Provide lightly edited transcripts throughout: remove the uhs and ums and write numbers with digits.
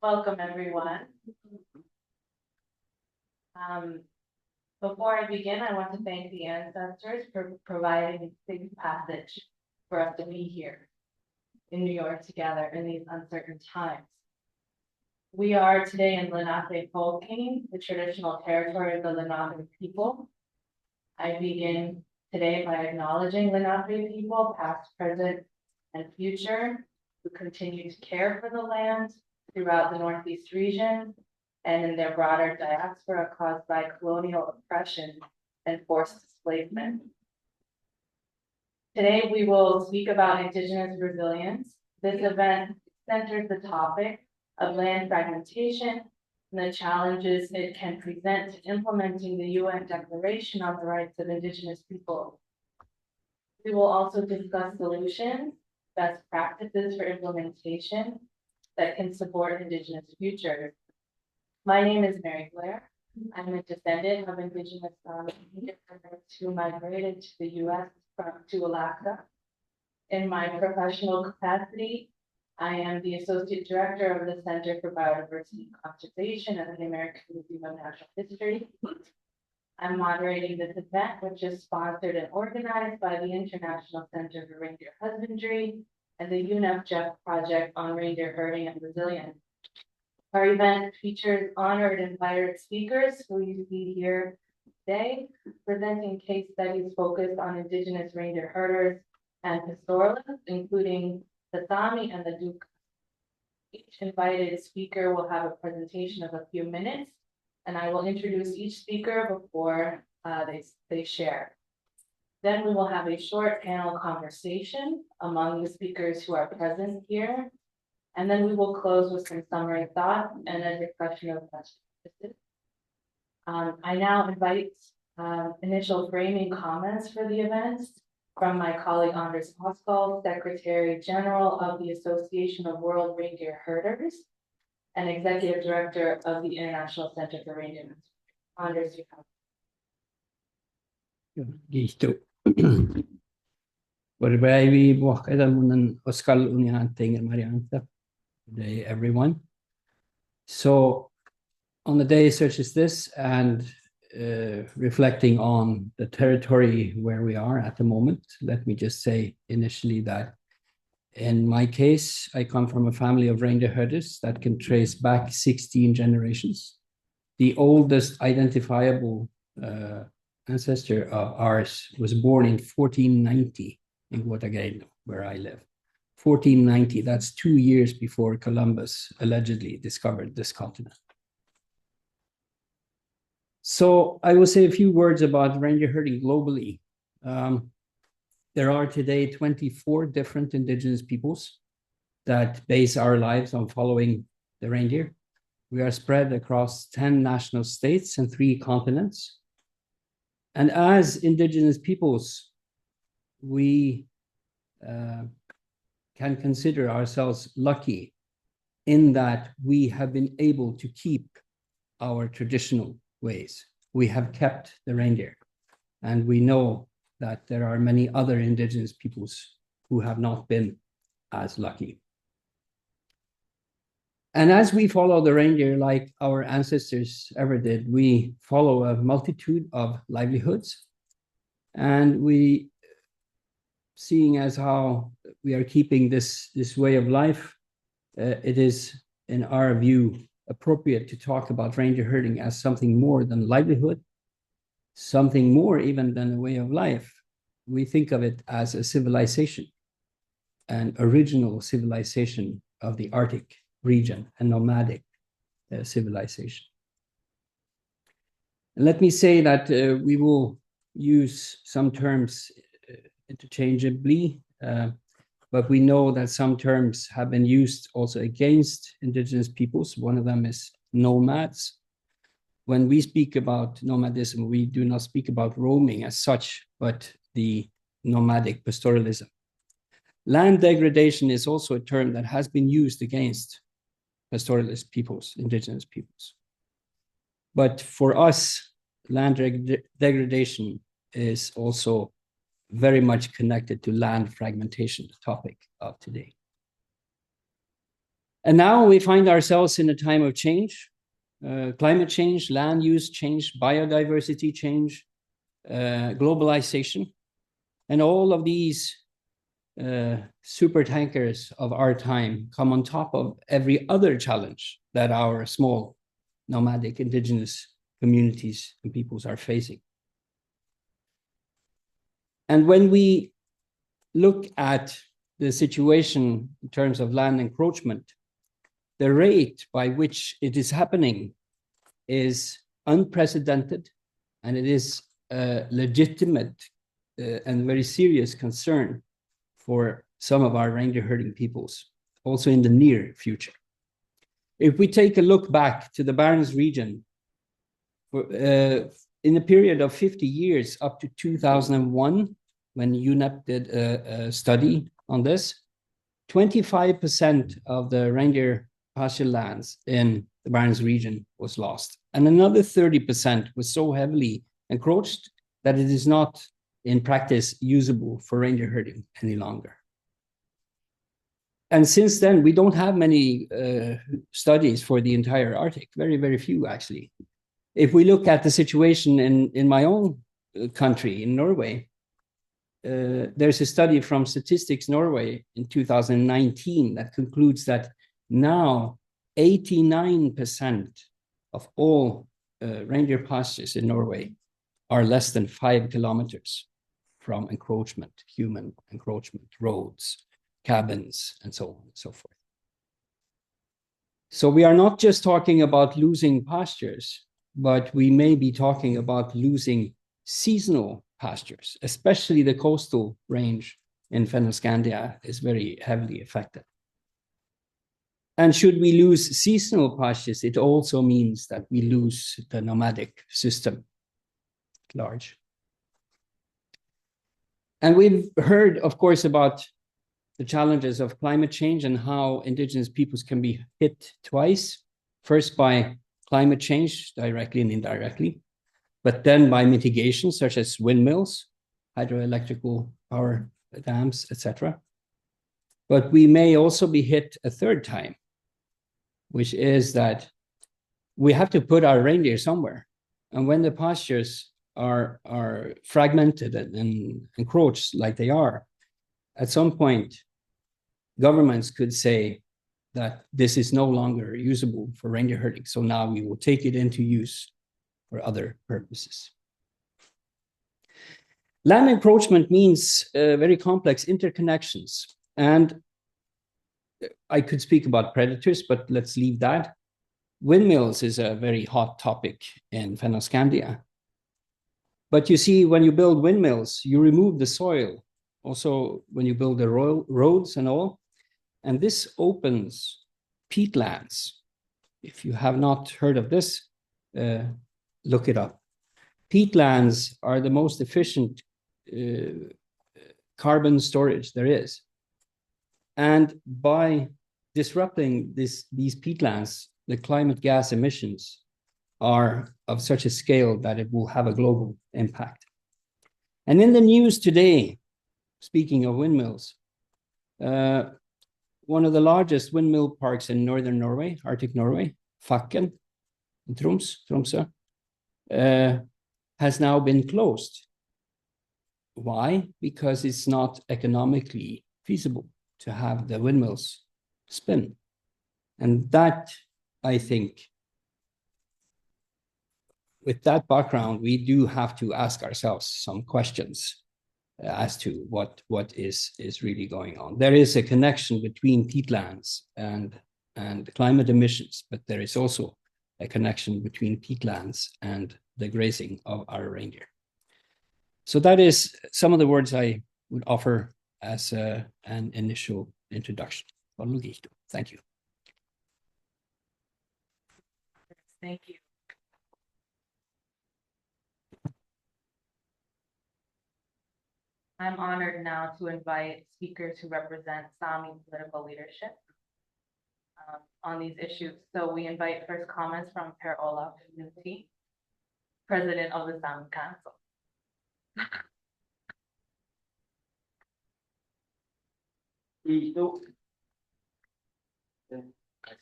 Welcome, everyone. Before I begin, I want to thank the ancestors for providing a safe passage for us to be here in New York together in these uncertain times. We are today in Lenape-Folkene, the traditional territory of the Lenape people. I begin today by acknowledging Lenape people, past, present, and future, who continue to care for the land throughout the Northeast region and in their broader diaspora caused by colonial oppression and forced displacement. Today, we will speak about Indigenous resilience. This event centers the topic of land fragmentation and the challenges it can present to implementing the UN Declaration on the Rights of Indigenous People. We will also discuss solutions, best practices for implementation that can support Indigenous futures. My name is Blair. I'm a descendant of Indigenous Sámi who migrated to the U.S. to Alaska. In my professional capacity, I am the Associate Director of the Center for Biodiversity and Conservation at the American Museum of Natural History. I'm moderating this event, which is sponsored and organized by the International Center for Reindeer Husbandry and the UNEP GEF project on Reindeer Herding and Resilience. Our event features honored and invited speakers who you see here today, presenting case studies focused on Indigenous reindeer herders and pastoralists, including the Sámi and the Duke. Each invited speaker will have a presentation of a few minutes, and I will introduce each speaker before they share. Then we will have a short panel conversation among the speakers who are present here. And then we will close with some summary thoughts and a discussion of questions. I now invite initial framing comments for the events from my colleague Anders Oskal, Secretary General of the Association of World Reindeer Herders and Executive Director of the International Center for Reindeer Husbandry. Anders, you have. Listo. Vorbevi munen Oskal unianting Marianta. Good day, everyone. So, on a day such as this, and reflecting on the territory where we are at the moment, let me just say initially that in my case, I come from a family of reindeer herders that can trace back 16 generations. The oldest identifiable ancestor of ours was born in 1490 in Guatagayno, where I live. 1490, that's 2 years before Columbus allegedly discovered this continent. So I will say a few words about reindeer herding globally. There are today 24 different indigenous peoples that base our lives on following the reindeer. We are spread across 10 national states and 3 continents. And as indigenous peoples, we can consider ourselves lucky in that we have been able to keep our traditional ways. We have kept the reindeer, and we know that there are many other indigenous peoples who have not been as lucky. And as we follow the reindeer like our ancestors ever did, we follow a multitude of livelihoods, and we, seeing as how we are keeping this way of life, it is, in our view, appropriate to talk about reindeer herding as something more than livelihood, something more even than a way of life. We think of it as a civilization, an original civilization of the Arctic region, a nomadic civilization. And let me say that we will use some terms interchangeably, but we know that some terms have been used also against indigenous peoples. One of them is nomads. When we speak about nomadism, we do not speak about roaming as such, but the nomadic pastoralism. Land degradation is also a term that has been used against pastoralist peoples, indigenous peoples. But for us, land degradation is also very much connected to land fragmentation, the topic of today. And now we find ourselves in a time of change, climate change, land use change, biodiversity change, globalization, and all of these super tankers of our time come on top of every other challenge that our small nomadic indigenous communities and peoples are facing. And when we look at the situation in terms of land encroachment, the rate by which it is happening is unprecedented, and it is a legitimate and very serious concern for some of our reindeer herding peoples, also in the near future. If we take a look back to the Barents region, in a period of 50 years up to 2001, when UNEP did a study on this, 25% of the reindeer pasture lands in the Barents region was lost. And another 30% was so heavily encroached that it is not in practice usable for reindeer herding any longer. And since then, we don't have many studies for the entire Arctic, very, very few actually. If we look at the situation in my own country, in Norway, there's a study from Statistics Norway in 2019 that concludes that now 89% of all reindeer pastures in Norway are less than 5 kilometers from encroachment, human encroachment, roads, cabins, and so on and so forth. So we are not just talking about losing pastures, but we may be talking about losing seasonal pastures, especially the coastal range in Fennoscandia is very heavily affected. And should we lose seasonal pastures, it also means that we lose the nomadic system at large. And we've heard, of course, about the challenges of climate change and how indigenous peoples can be hit twice, first by climate change directly and indirectly, but then by mitigation such as windmills, hydroelectrical power dams, etc. But we may also be hit a third time, which is that we have to put our reindeer somewhere. And when the pastures are fragmented and encroached like they are, at some point, governments could say that this is no longer usable for reindeer herding. So now we will take it into use for other purposes. Land encroachment means very complex interconnections. And I could speak about predators, but let's leave that. Windmills is a very hot topic in Fennoscandia. But you see, when you build windmills, you remove the soil. Also, when you build the roads and all. And this opens peatlands. If you have not heard of this, look it up. Peatlands are the most efficient carbon storage there is. And by disrupting these peatlands, the climate gas emissions are of such a scale that it will have a global impact. And in the news today, speaking of windmills, one of the largest windmill parks in northern Norway, Arctic Norway, Fakken, in Tromsø, has now been closed. Why? Because it's not economically feasible to have the windmills spin. And that, I think, with that background, we do have to ask ourselves some questions as to what is really going on. There is a connection between peatlands and climate emissions, but there is also a connection between peatlands and the grazing of our reindeer. So that is some of the words I would offer as an initial introduction. Thank you. Thank you. I'm honored now to invite speakers who represent Sámi political leadership on these issues. So we invite first comments from Per-Olof Nutti, President of the Sámi Council.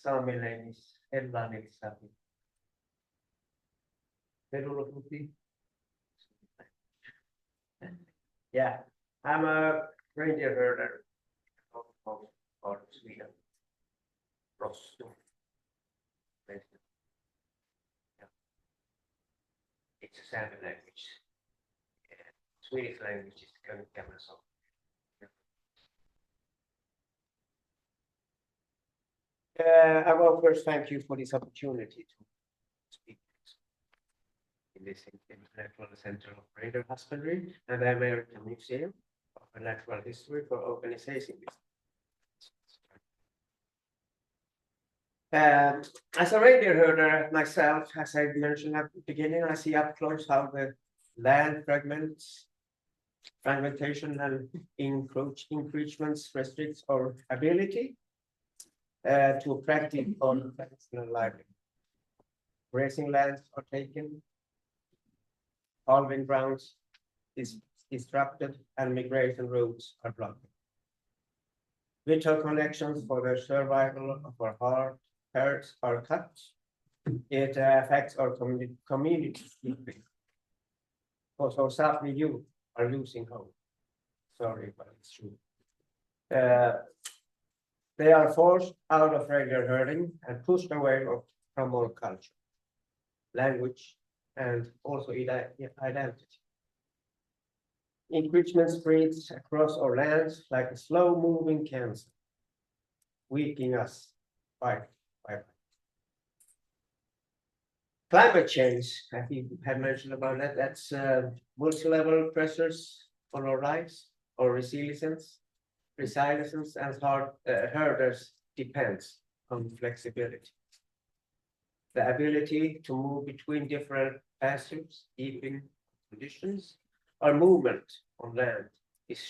Sámi name is Sámi. Per-Olof Nutti. Yeah, I'm a reindeer herder of Sweden. Rosto. Yeah. It's a Sámi language. Swedish language is Kamaso. I will first thank you for this opportunity to speak in this Intellectual Center of Reindeer Husbandry and the American Museum of Natural History for organizing this. As a reindeer herder myself, as I mentioned at the beginning, I see up close how the land fragmentation and encroachments restricts our ability to practice on traditional livelihood. Grazing lands are taken, calving grounds is disrupted, and migration routes are blocked. Vital connections for the survival of our herds are cut. It affects our communities deeply. Also, Sámi youth are losing hope. Sorry, but it's true. They are forced out of reindeer herding and pushed away from our culture, language, and also identity. Encroachment spreads across our lands like a slow-moving cancer, weakening us by. Climate change, I think we have mentioned about that. That's multi-level pressures on our lives, our resilience and herders depends on flexibility. The ability to move between different pastures, keeping conditions, or movement on land is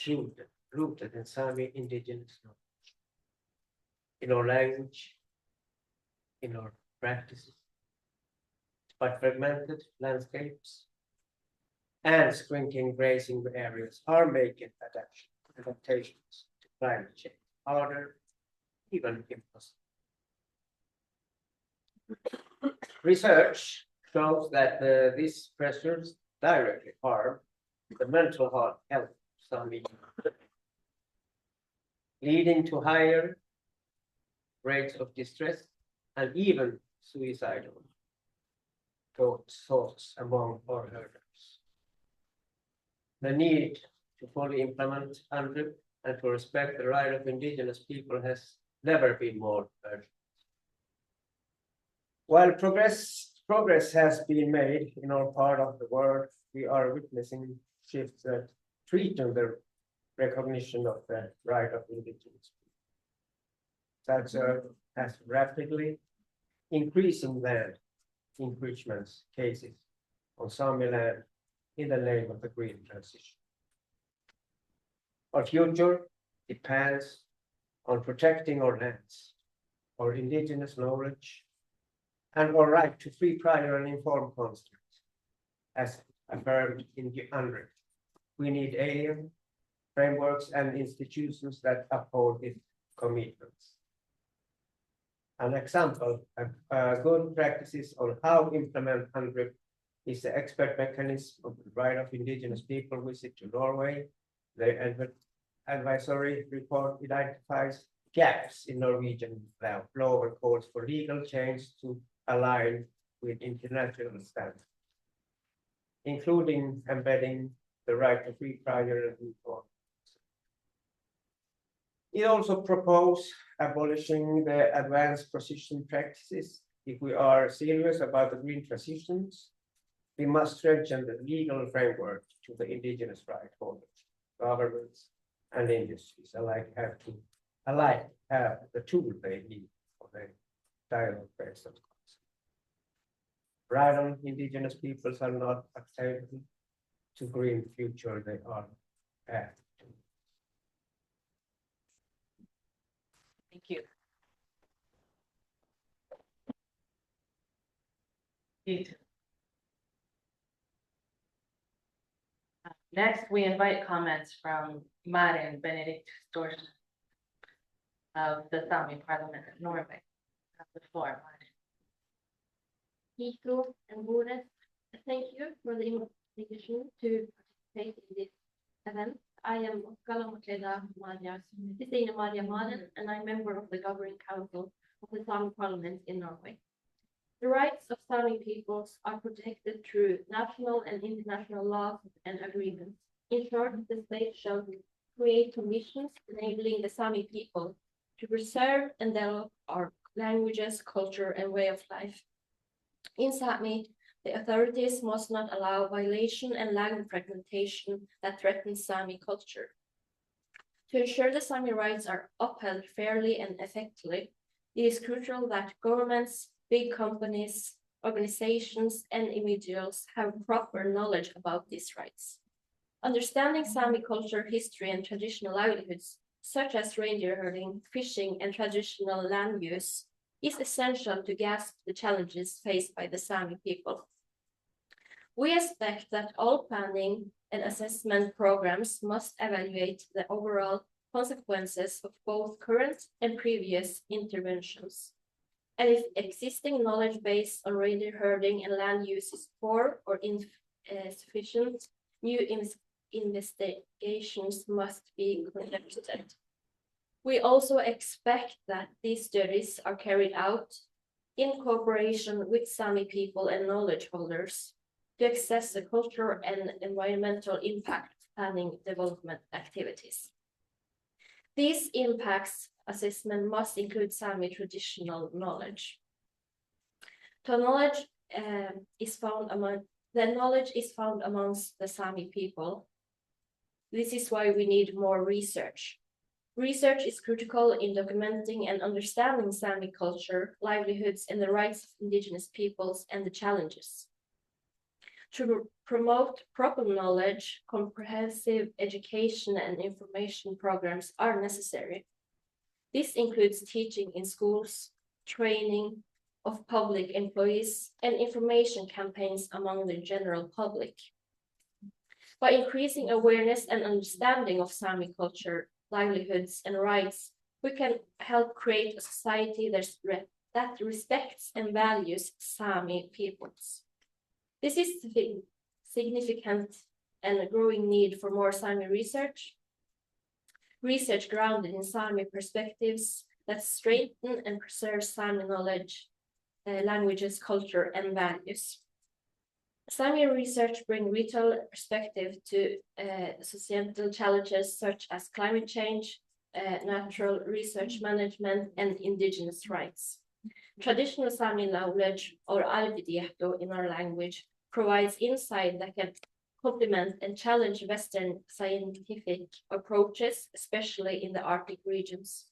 rooted in Sámi indigenous knowledge, in our language, in our practices. But fragmented landscapes and shrinking grazing areas are making adaptations to climate change harder, even impossible. Research shows that these pressures directly harm the mental health of Sámi, leading to higher rates of distress and even suicidal thoughts among our herders. The need to fully implement UNDRIP and to respect the right of indigenous people has never been more urgent. While progress has been made in our part of the world, we are witnessing shifts that threaten the recognition of the right of indigenous people, such as rapidly increasing land encroachments cases on Sámi land in the name of the green transition. Our future depends on protecting our lands, our indigenous knowledge, and our right to free, prior, and informed consent, as affirmed in the UNDRIP. We need alien frameworks and institutions that uphold its commitments. An example of good practices on how to implement UNDRIP is the expert mechanism of the right of indigenous people visit to Norway. The advisory report identifies gaps in Norwegian law and calls for legal change to align with international standards, including embedding the right to free, prior, and informed. It also proposed abolishing the advanced position practices. If we are serious about the green transitions, we must strengthen the legal framework to the indigenous right holders, governments, and industries alike have the tool they need for the dialogue based on concept. Right on indigenous peoples are not acceptable to green future they are at. Thank you. You too. Next, we invite comments from Maren, Benedicte, Storslett of the Sámi Parliament of Norway. the floor. Nico and Boris, thank you for the invitation to participate in this event. I am Oskal Maren, and I'm member of the Governing Council of the Sámi Parliament in Norway. The rights of Sámi peoples are protected through national and international laws and agreements. In short, the state shall create conditions enabling the Sámi people to preserve and develop our languages, culture, and way of life. In Sámi, the authorities must not allow violation and language fragmentation that threatens Sámi culture. To ensure the Sámi rights are upheld fairly and effectively, it is crucial that governments, big companies, organizations, and individuals have proper knowledge about these rights. Understanding Sámi culture, history, and traditional livelihoods, such as reindeer herding, fishing, and traditional land use, is essential to grasp the challenges faced by the Sámi people. We expect that all planning and assessment programs must evaluate the overall consequences of both current and previous interventions. And if existing knowledge base on reindeer herding and land use is poor or insufficient, new investigations must be conducted. We also expect that these studies are carried out in cooperation with Sámi people and knowledge holders to assess the cultural and environmental impact of planning development activities. These impacts assessment must include Sámi traditional knowledge. The knowledge is found amongst the Sámi people. This is why we need more research. Research is critical in documenting and understanding Sámi culture, livelihoods, and the rights of indigenous peoples and the challenges. To promote proper knowledge, comprehensive education and information programs are necessary. This includes teaching in schools, training of public employees, and information campaigns among the general public. By increasing awareness and understanding of Sámi culture, livelihoods, and rights, we can help create a society that respects and values Sámi peoples. This is significant and a growing need for more Sámi research grounded in Sámi perspectives that strengthen and preserve Sámi knowledge, languages, culture, and values. Sámi research brings vital perspective to societal challenges such as climate change, natural research management, and indigenous rights. Traditional Sámi knowledge, or arvidieto in our language, provides insight that can complement and challenge Western scientific approaches, especially in the Arctic regions.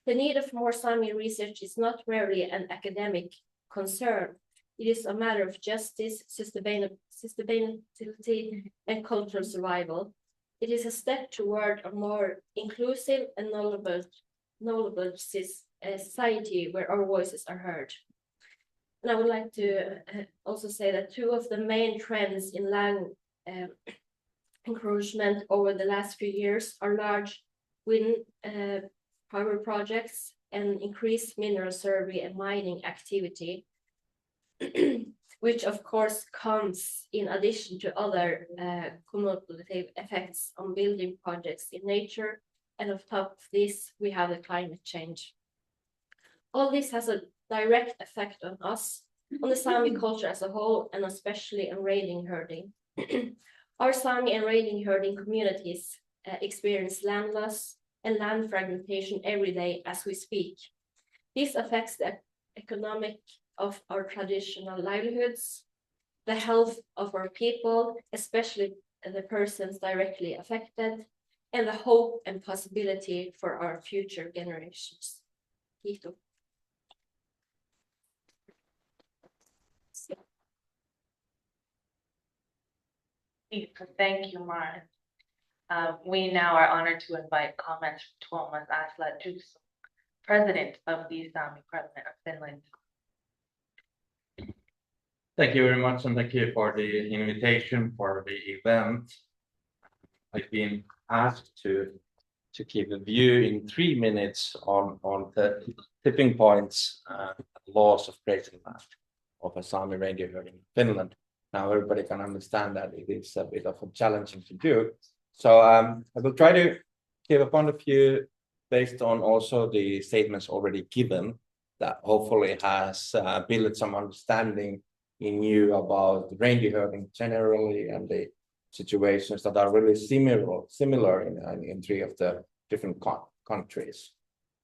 The need of more Sámi research is not merely an academic concern. It is a matter of justice, sustainability, and cultural survival. It is a step toward a more inclusive and knowledgeable society where our voices are heard. And I would like to also say that two of the main trends in land encroachment over the last few years are large wind power projects and increased mineral survey and mining activity, which of course comes in addition to other cumulative effects on building projects in nature. And on top of this, we have the climate change. All this has a direct effect on us, on the Sámi culture as a whole, and especially on reindeer herding. Our Sámi and reindeer herding communities experience land loss and land fragmentation every day as we speak. This affects the economic of our traditional livelihoods, the health of our people, especially the persons directly affected, and the hope and possibility for our future generations. Tito. Thank you, Maren. We now are honored to invite comments from Tuomas Aslett, President of the Sámi Parliament of Finland. Thank you very much, and thank you for the invitation for the event. I've been asked to to give a view in 3 minutes on the tipping points, laws of grazing land of a Sámi reindeer herding in Finland. Now everybody can understand that it is a bit of a challenging to do. So I will try to give a point of view based on also the statements already given that hopefully has built some understanding in you about reindeer herding generally and the situations that are really similar in 3 of the different countries.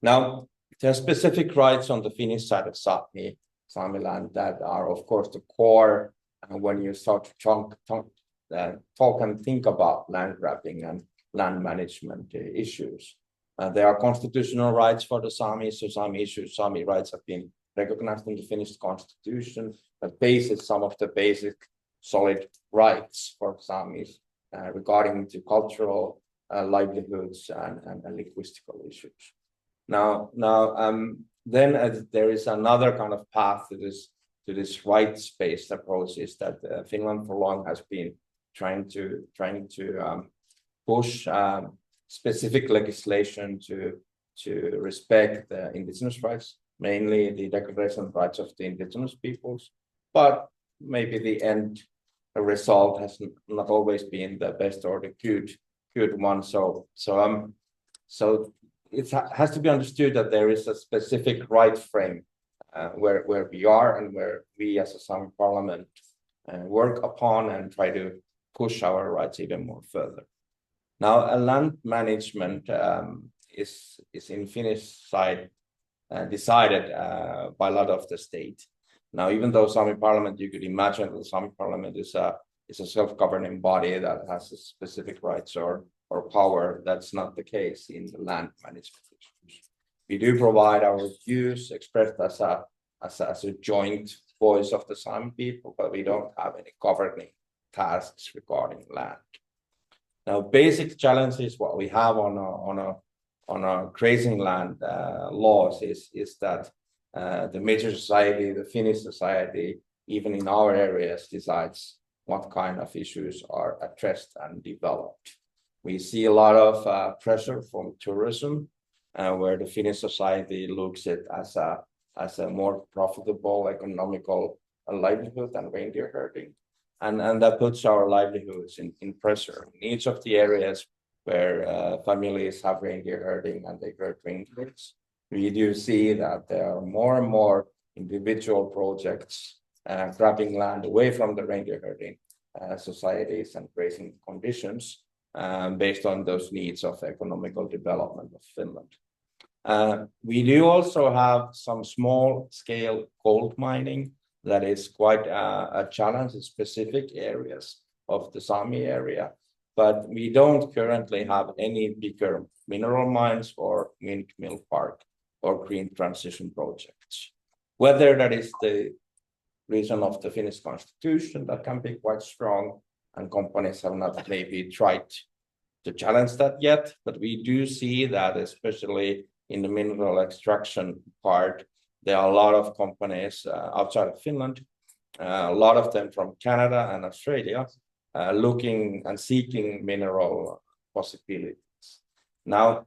Now, there are specific rights on the Finnish side of Sámi land that are, of course, the core when you start to talk and think about land grabbing and land management issues. There are constitutional rights for the Sámi, so Sámi rights have been recognized in the Finnish constitution that bases some of the basic solid rights for Sámis regarding to cultural livelihoods and linguistical issues. Then there is another kind of path to this rights-based approaches that Finland for long has been trying to push specific legislation to respect the indigenous rights, mainly the degradation rights of the indigenous peoples, but maybe the end result has not always been the best or the good one. So it has to be understood that there is a specific right frame where we are and where we as a Sámi parliament work upon and try to push our rights even more further. Now, land management is in Finnish side decided by a lot of the state. Now, even though Sámi parliament, you could imagine that the Sámi parliament is a self-governing body that has a specific rights or power. That's not the case in the land management issues. We do provide our views expressed as a joint voice of the Sámi people, but we don't have any governing tasks regarding land. Now, basic challenges what we have on a grazing land laws is that the major society, the Finnish society, even in our areas, decides what kind of issues are addressed and developed. We see a lot of pressure from tourism, where the Finnish society looks at as a more profitable economical livelihood than reindeer herding. And that puts our livelihoods in pressure. In each of the areas where families have reindeer herding and they herd reindeers, we do see that there are more and more individual projects grabbing land away from the reindeer herding societies and grazing conditions based on those needs of economical development of Finland. We do also have some small-scale gold mining that is quite a challenge in specific areas of the Sámi area, but we don't currently have any bigger mineral mines or windmill park or green transition projects. Whether that is the reason of the Finnish constitution that can be quite strong, and companies have not maybe tried to challenge that yet, but we do see that especially in the mineral extraction part, there are a lot of companies outside of Finland, a lot of them from Canada and Australia, looking and seeking mineral possibilities. Now,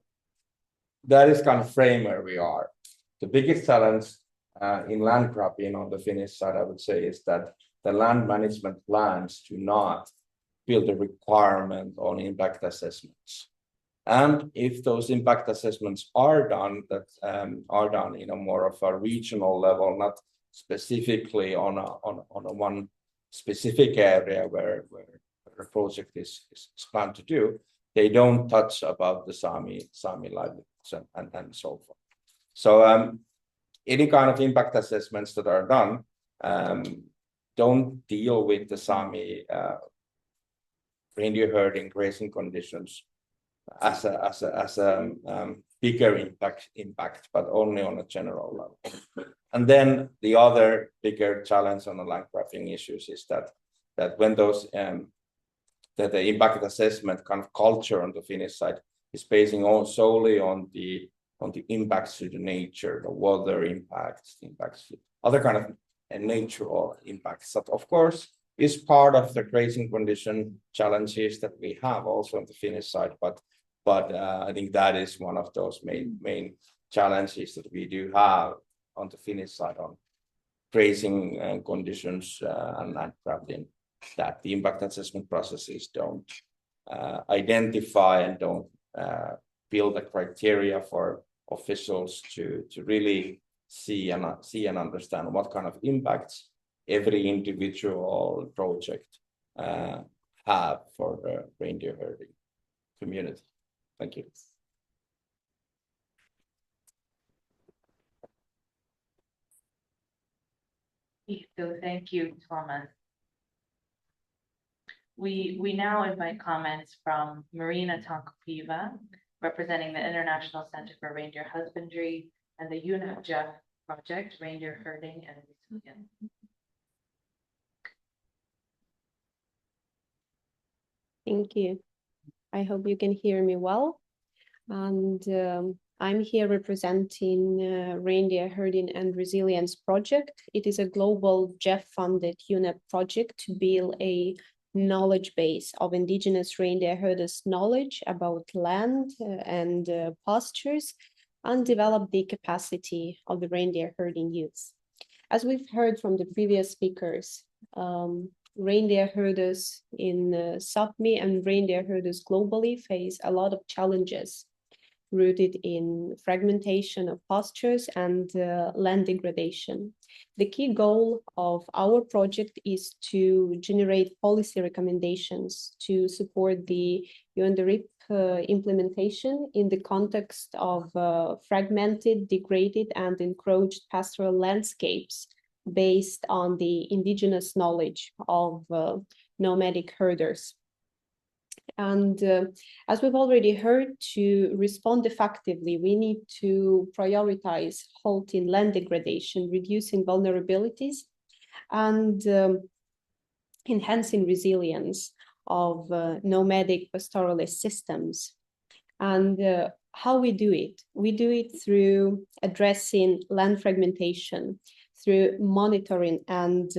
that is kind of frame where we are. The biggest challenge in land grabbing on the Finnish side, I would say, is that the land management plans do not build the requirement on impact assessments. And if those impact assessments are done, that are done in a more of a regional level, not specifically on a one specific area where a project is planned to do, they don't touch about the Sámi livelihoods and so forth. So any kind of impact assessments that are done don't deal with the Sámi reindeer herding grazing conditions as a bigger impact, but only on a general level. And then the other bigger challenge on the land grabbing issues is that when those that the impact assessment kind of culture on the Finnish side is basing solely on the impacts to the nature, the water impacts, other kind of natural impacts that of course is part of the grazing condition challenges that we have also on the Finnish side, but But I think that is one of those main challenges that we do have on the Finnish side on grazing conditions and landcrafting, that the impact assessment processes don't identify and don't build a criteria for officials to really see and understand what kind of impacts every individual project have for the reindeer herding community. Thank you. So thank you, Thomas. We now invite comments from Marina Tonkopiva, representing the International Center for Reindeer Husbandry and the UNEP GEF project, Reindeer Herding and Resilience. Thank you. I hope you can hear me well. And I'm here representing Reindeer Herding and Resilience project. It is a global GEF-funded UNEP project to build a knowledge base of Indigenous reindeer herders' knowledge about land and pastures, and develop the capacity of the reindeer herding youths. As we've heard from the previous speakers, reindeer herders in Sápmi and reindeer herders globally face a lot of challenges rooted in fragmentation of pastures and land degradation. The key goal of our project is to generate policy recommendations to support the UNDRIP implementation in the context of fragmented, degraded, and encroached pastoral landscapes based on the indigenous knowledge of nomadic herders. And as we've already heard, to respond effectively, we need to prioritize halting land degradation, reducing vulnerabilities, and enhancing resilience of nomadic pastoralist systems. And how we do it? We do it through addressing land fragmentation, through monitoring and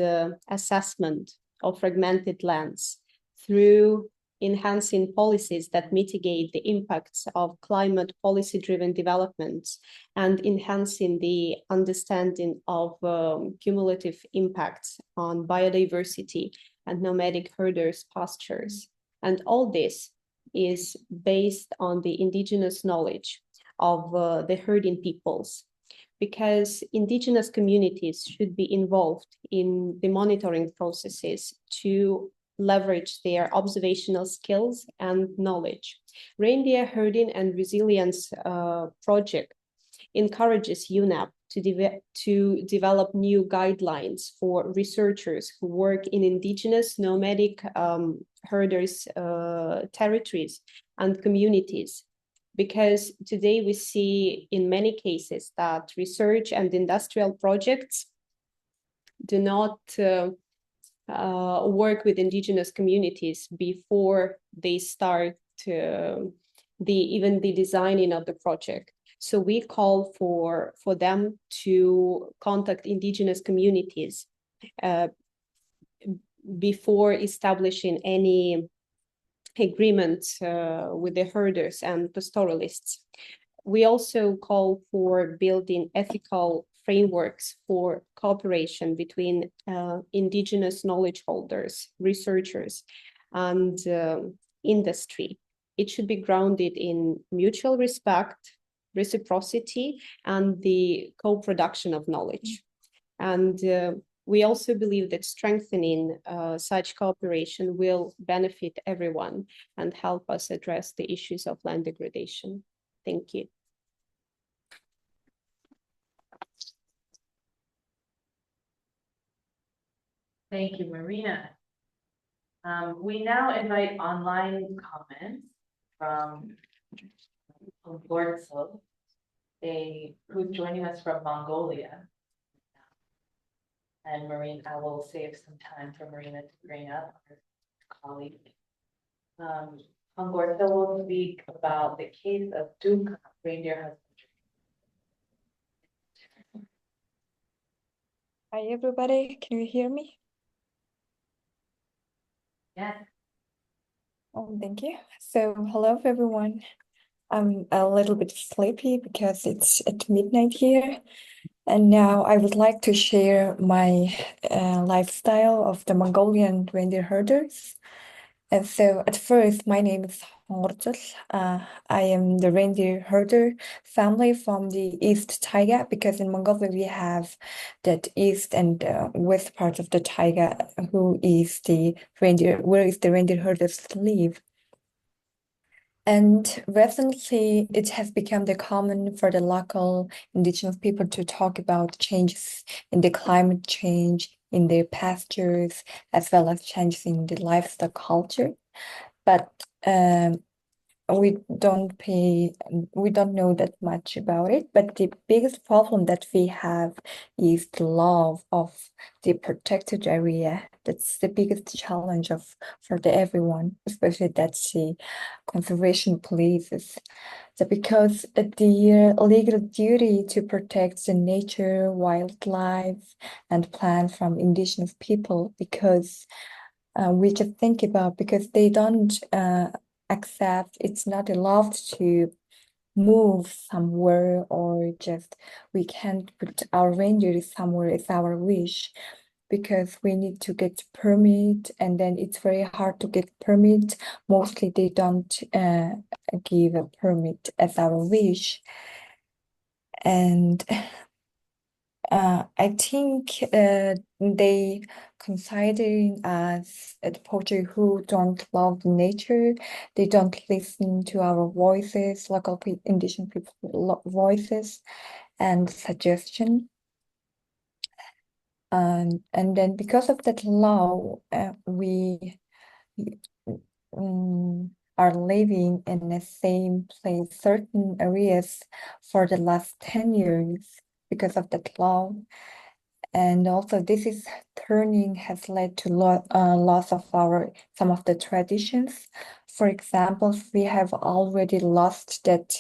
assessment of fragmented lands, through enhancing policies that mitigate the impacts of climate policy-driven developments, and enhancing the understanding of cumulative impacts on biodiversity and nomadic herders' pastures. And all this is based on the indigenous knowledge of the herding peoples, because indigenous communities should be involved in the monitoring processes to leverage their observational skills and knowledge. Reindeer Herding and Resilience project encourages UNEP to develop new guidelines for researchers who work in indigenous nomadic herders territories and communities. Because today we see in many cases that research and industrial projects do not work with indigenous communities before they start even the designing of the project. So we call for them to contact indigenous communities before establishing any agreement with the herders and pastoralists. We also call for building ethical frameworks for cooperation between indigenous knowledge holders, researchers, and industry. It should be grounded in mutual respect, reciprocity, and the co-production of knowledge. And we also believe that strengthening such cooperation will benefit everyone and help us address the issues of land degradation. Thank you. Thank you, Marina. We now invite online comments from Oskal, who's joining us from Mongolia. And Marina, I will save some time for Marina to bring up her colleague. Oskal will speak about the case of Duka reindeer husbandry. Hi, everybody. Can you hear me? Yes. Oh, thank you. So, hello, everyone. I'm a little bit sleepy because it's at midnight here. And now I would like to share my lifestyle of the Mongolian reindeer herders. And so at first, my name is Hortul. I am the reindeer herder family from the East Taiga, because in Mongolia we have that east and west part of the Taiga, who is the reindeer, where is the reindeer herders live. And recently, it has become the common for the local indigenous people to talk about changes in the climate change, in their pastures, as well as changes in the livestock culture. But we don't know that much about it. But the biggest problem that we have is the law of the protected area. That's the biggest challenge for everyone, especially that's the conservation police. So because the legal duty to protect the nature, wildlife, and plants from indigenous people, because we just think about, because they don't accept, it's not allowed to move somewhere, or just we can't put our reindeer somewhere, it's our wish, because we need to get permit, and then it's very hard to get permit. Mostly they don't give a permit as our wish. And I think they considering us a poacher who don't love nature. They don't listen to our voices, local indigenous people voices and suggestion. And then because of that law, we are living in the same place, certain areas, for the last 10 years because of that law. And also this is turning has led to loss of some of the traditions. For example, we have already lost that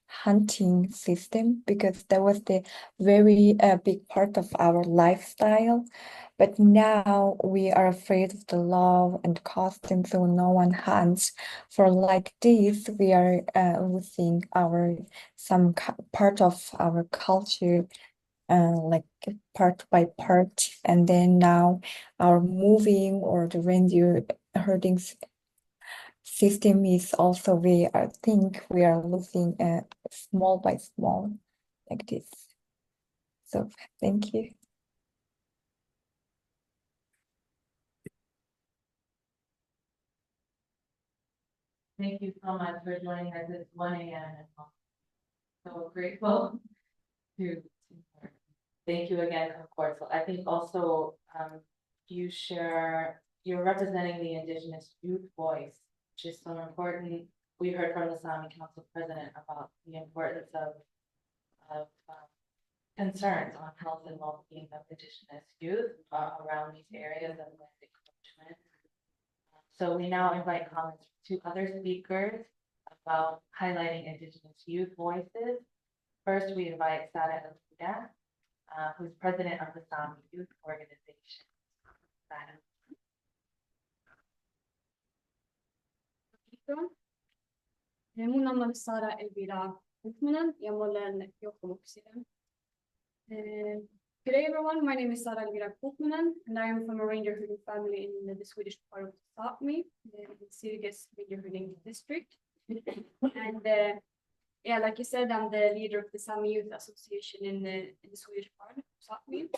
hunting system, because that was the very big part of our lifestyle. But now we are afraid of the law and costume, so no one hunts. For like this, we are losing some part of our culture, like part by part. And then now our moving or the reindeer herding system is also, I think we are losing small by small like this. So thank you. Thank you so much for joining us at 1 a.m. So grateful to thank you again, of course. I think also you're representing the Indigenous youth voice, which is so important. We heard from the Sámi Council President about the importance of concerns on health and well-being of Indigenous youth around these areas of land encroachment. So we now invite comments from 2 other speakers about highlighting Indigenous youth voices. First, we invite Sara Elvira, who's president of the Sámi Youth Organization. Sara. Mun namn är Sara Elvira Hukmanen. Jag målar Jokkmokksiden. Good day, everyone. My name is Sara Elvira Hukmanen, and I am from a reindeer herding family in the Swedish part of Sámi, in Sirges reindeer herding district. And yeah, like you said, I'm the leader of the Sámi Youth Association in the Swedish part of Sámi.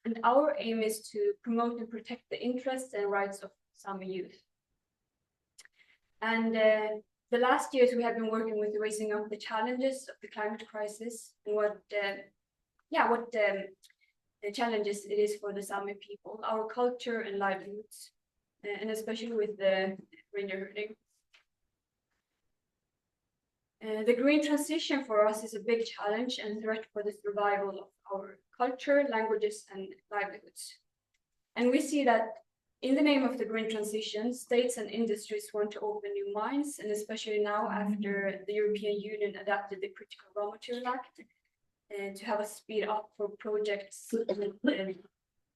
And our aim is to promote and protect the interests and rights of Sámi youth. And the last years we have been working with raising up the challenges of the climate crisis and what the challenges it is for the Sámi people, our culture and livelihoods, and especially with the reindeer herding. The green transition for us is a big challenge and threat for the survival of our culture, languages, and livelihoods. And we see that in the name of the green transition, states and industries want to open new mines, and especially now after the European Union adopted the Critical Raw Material Act, to have a speed up for projects and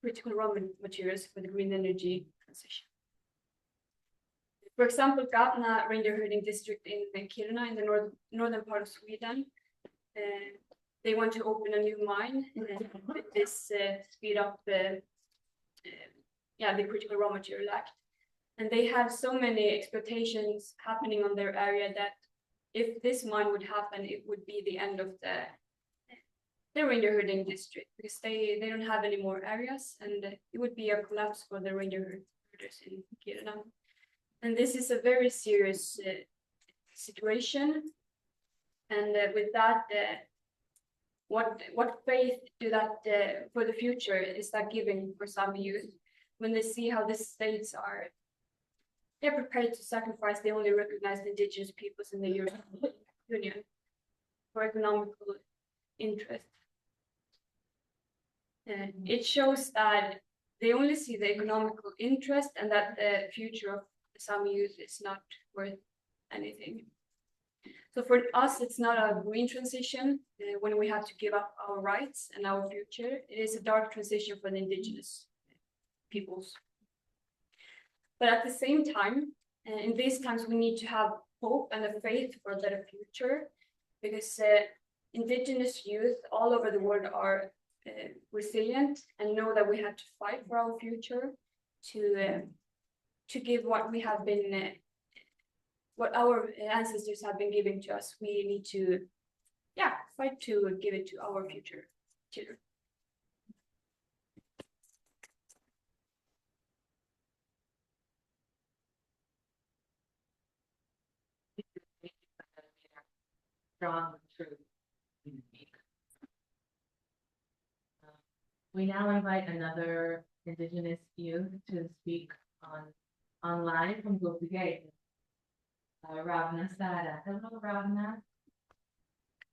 critical raw materials for the green energy transition. For example, Gatna Reindeer Herding District in Kiruna in the northern part of Sweden. They want to open a new mine and with this speed up the Critical Raw Material Act. And they have so many exploitations happening on their area that if this mine would happen, it would be the end of the reindeer herding district, because they don't have any more areas, and it would be a collapse for the reindeer herders in Kiruna. And this is a very serious situation. And with that, what faith do that for the future is that giving for Sámi youth when they see how the states they're prepared to sacrifice the only recognized indigenous peoples in the European Union for economical interest? It shows that they only see the economical interest and that the future of the Sámi youth is not worth anything. So for us, it's not a green transition when we have to give up our rights and our future. It is a dark transition for the indigenous peoples. But at the same time, in these times, we need to have hope and a faith for a better future, because indigenous youth all over the world are resilient and know that we have to fight for our future to give what we have been, what our ancestors have been giving to us. We need to, fight to give it to our future children. Strong truth. We now invite another Indigenous youth to speak online from Gopigate. Ravna Sada. Hello, Ravna.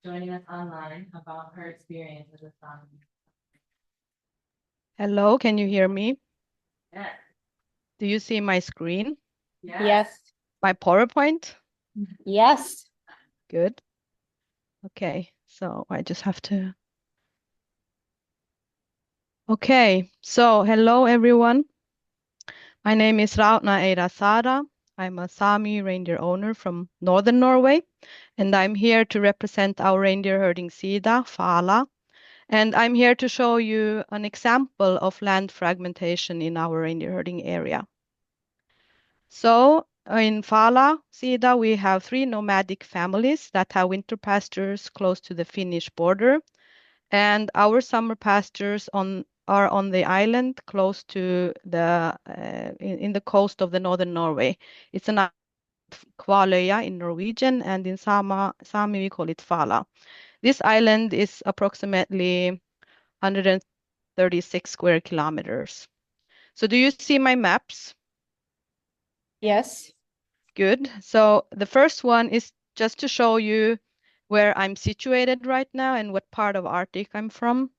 Joining us online about her experience as a Sámi. Hello, can you hear me? Yes. Do you see my screen? Yes. My PowerPoint? Yes. Good. Okay, so I just have to. Okay, so hello everyone. My name is Rautna Eira Sara. I'm a Sámi reindeer owner from northern Norway, and I'm here to represent our reindeer herding sida, Fala. And I'm here to show you an example of land fragmentation in our reindeer herding area. So in Fala sida, we have 3 nomadic families that have winter pastures close to the Finnish border. And our summer pastures are on the island close to the in the coast of the northern Norway. It's an Kvaløya in Norwegian, and in Sámi we call it Fala. This island is approximately 136 square kilometers. So do you see my maps? Yes. Good. So the first one is just to show you where I'm situated right now and what part of Arctic I'm from.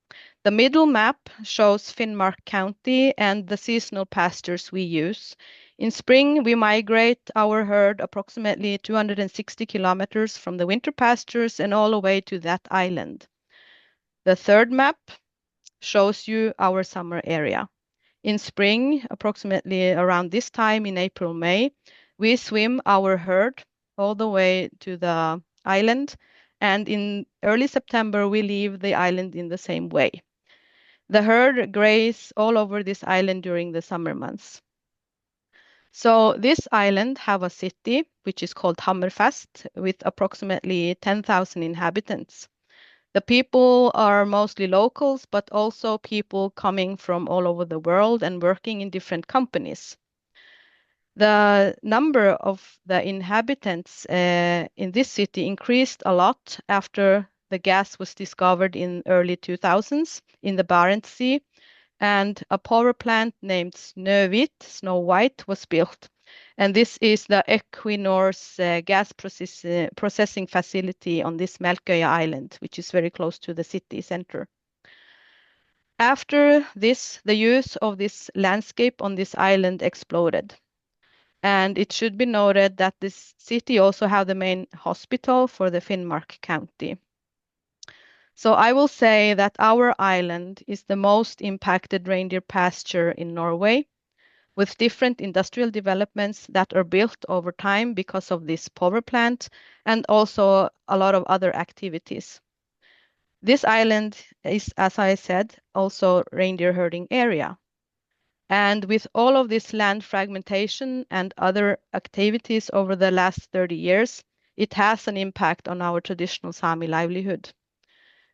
The middle map shows Finnmark County and the seasonal pastures we use. In spring, we migrate our herd approximately 260 kilometers from the winter pastures and all the way to that island. The third map shows you our summer area. In spring, approximately around this time in April, May, we swim our herd all the way to the island, and in early September, we leave the island in the same way. The herd graze all over this island during the summer months. So this island have a city, which is called Hammerfest, with approximately 10,000 inhabitants. The people are mostly locals, but also people coming from all over the world and working in different companies. The number of the inhabitants in this city increased a lot after the gas was discovered in early 2000s in the Barents Sea, and a power plant named Snøhvit, Snow White, was built. And this is the Equinor's gas processing facility on this Melkøya Island, which is very close to the city center. After this, the use of this landscape on this island exploded. And it should be noted that this city also have the main hospital for the Finnmark County. So I will say that our island is the most impacted reindeer pasture in Norway. with different industrial developments that are built over time because of this power plant and also a lot of other activities. This island is, as I said, also reindeer herding area. And with all of this land fragmentation and other activities over the last 30 years, it has an impact on our traditional Sámi livelihood.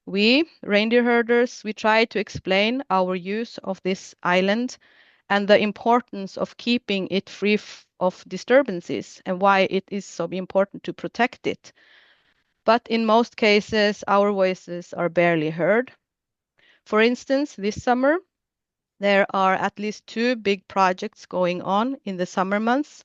We, reindeer herders, we try to explain our use of this island and the importance of keeping it free of disturbances and why it is so important to protect it. But in most cases, our voices are barely heard. For instance, this summer, there are at least 2 big projects going on in the summer months.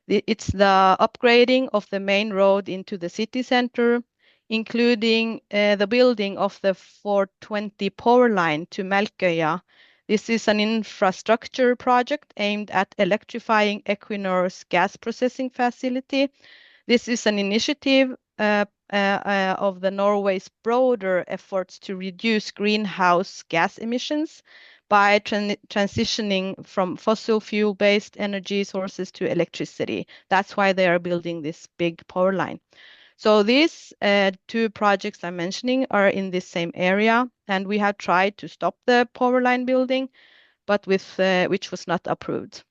It's the upgrading of the main road into the city center, including the building of the 420 power line to Melkøya. This is an infrastructure project aimed at electrifying Equinor's gas processing facility. This is an initiative of the Norway's broader efforts to reduce greenhouse gas emissions by transitioning from fossil fuel-based energy sources to electricity. That's why they are building this big power line. So these 2 projects I'm mentioning are in this same area, and we have tried to stop the power line building, but which was not approved.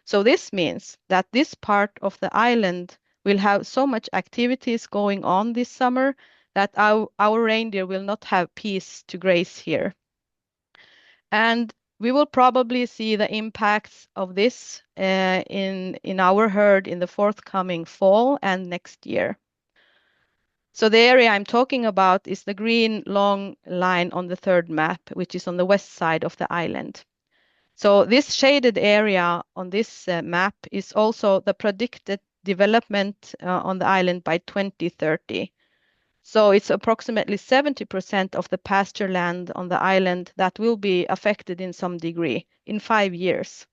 So this means that this part of the island will have so much activities going on this summer that our reindeer will not have peace to graze here. And we will probably see the impacts of this in our herd in the forthcoming fall and next year. So the area I'm talking about is the green long line on the 3rd map, which is on the west side of the island. So this shaded area on this map is also the predicted development on the island by 2030. So it's approximately 70% of the pasture land on the island that will be affected in some degree in 5 years.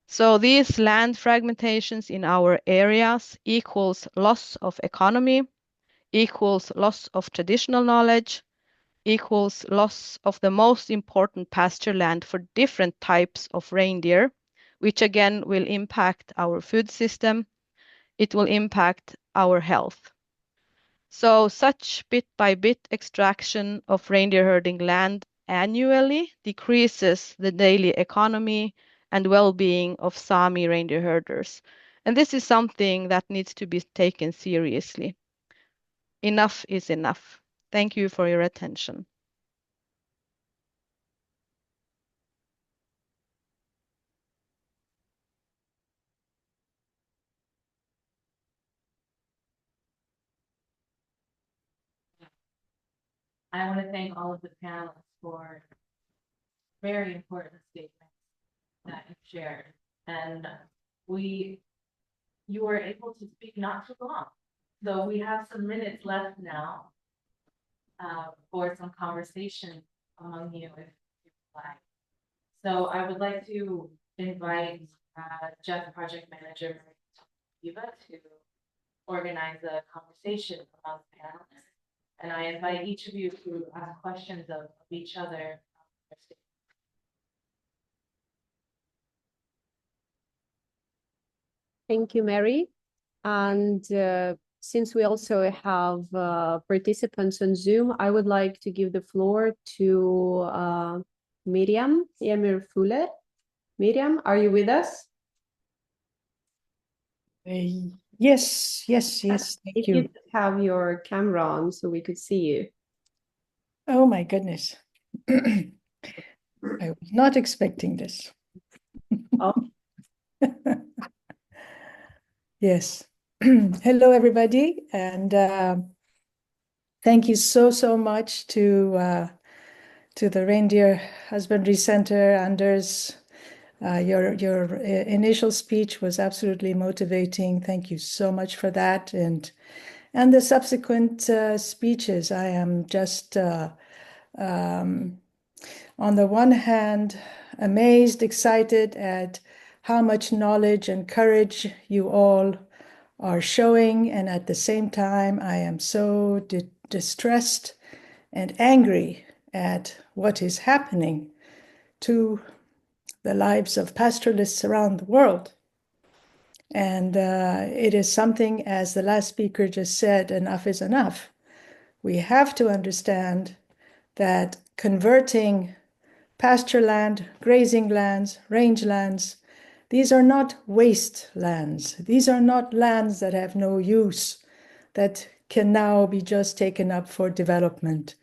So these land fragmentations in our areas equals loss of economy, equals loss of traditional knowledge, equals loss of the most important pasture land for different types of reindeer, which again will impact our food system. It will impact our health. So such bit-by-bit extraction of reindeer herding land annually decreases the daily economy and well-being of Sámi reindeer herders. And this is something that needs to be taken seriously. Enough is enough. Thank you for your attention. I want to thank all of the panelists for very important statements that you shared. And you were able to speak not too long. So we have some minutes left now for some conversation among you if you'd like. So I would like to invite GEF project manager Eva to organize a conversation among the panelists. And I invite each of you to ask questions of each other. Thank you, Mary. And since we also have participants on Zoom, I would like to give the floor to Miriam Emir Fuller. Miriam, are you with us? Yes, thank If you. you have your camera on so we could see you. Oh my goodness. I was not expecting this. Oh. Yes. Hello, everybody. And thank you so much to the Reindeer Husbandry Center, Anders. Your initial speech was absolutely motivating. Thank you so much for that. And the subsequent speeches, I am just, on the one hand, amazed, excited at how much knowledge and courage you all are showing. And at the same time, I am so distressed and angry at what is happening to the lives of pastoralists around the world. And it is something, as the last speaker just said, enough is enough. We have to understand that converting pasture land, grazing lands, rangelands, these are not wastelands. These are not lands that have no use, that can now be just taken up for development.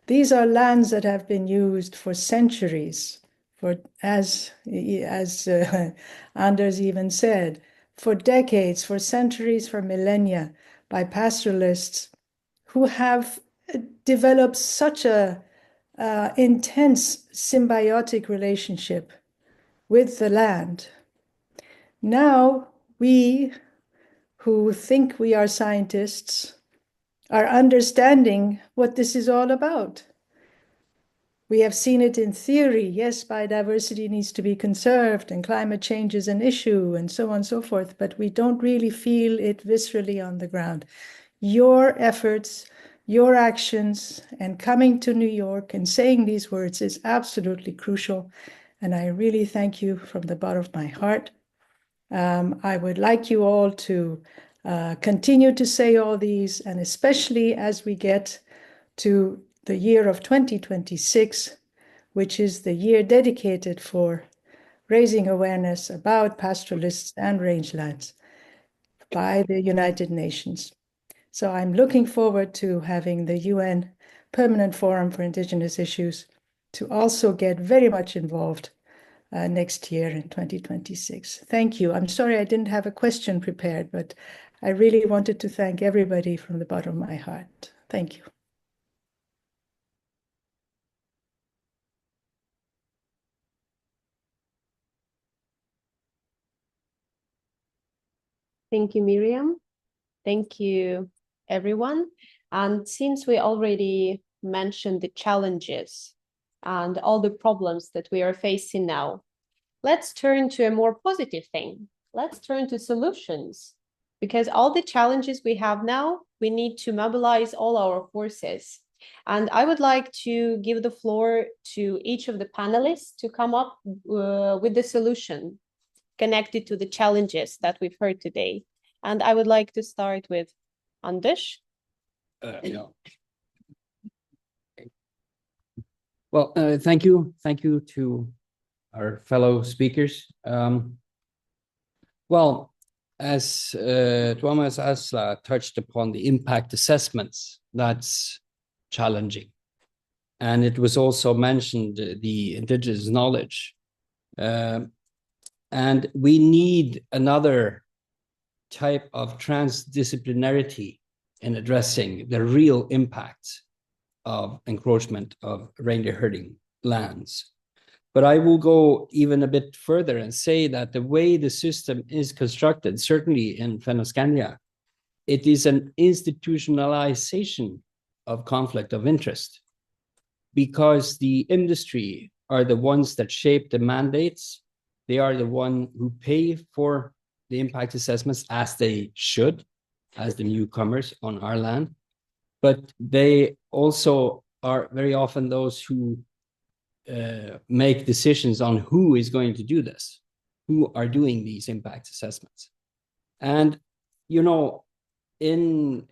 These are lands that have been used for centuries, for as Anders even said, for decades, for centuries, for millennia, by pastoralists who have developed such a intense symbiotic relationship with the land. Now we, who think we are scientists, are understanding what this is all about. We have seen it in theory. Yes, biodiversity needs to be conserved and climate change is an issue and so on and so forth, but we don't really feel it viscerally on the ground. Your efforts, your actions, and coming to New York and saying these words is absolutely crucial. And I really thank you from the bottom of my heart. I would like you all to continue to say all these, and especially as we get to the year of 2026, which is the year dedicated for raising awareness about pastoralists and rangelands by the United Nations. So I'm looking forward to having the UN Permanent Forum for Indigenous Issues to also get very much involved next year in 2026. Thank you. I'm sorry I didn't have a question prepared, but I really wanted to thank everybody from the bottom of my heart. Thank you. Thank you, Miriam. Thank you, everyone. And since we already mentioned the challenges and all the problems that we are facing now, let's turn to a more positive thing. Let's turn to solutions, because all the challenges we have now, we need to mobilize all our forces. And I would like to give the floor to each of the panelists to come up with the solution connected to the challenges that we've heard today. And I would like to start with Anders. Yeah. Well, thank you. Thank you to our fellow speakers. Well, as Tuomas Asla touched upon the impact assessments, that's challenging. And it was also mentioned the indigenous knowledge. And we need another type of transdisciplinarity in addressing the real impacts of encroachment of reindeer herding lands. But I will go even a bit further and say that the way the system is constructed, certainly in Fennoscandia, it is an institutionalization of conflict of interest, because the industry are the ones that shape the mandates. They are the one who pay for the impact assessments, as they should, as the newcomers on our land. But they also are very often those who make decisions on who is going to do this, who are doing these impact assessments. And, you know, in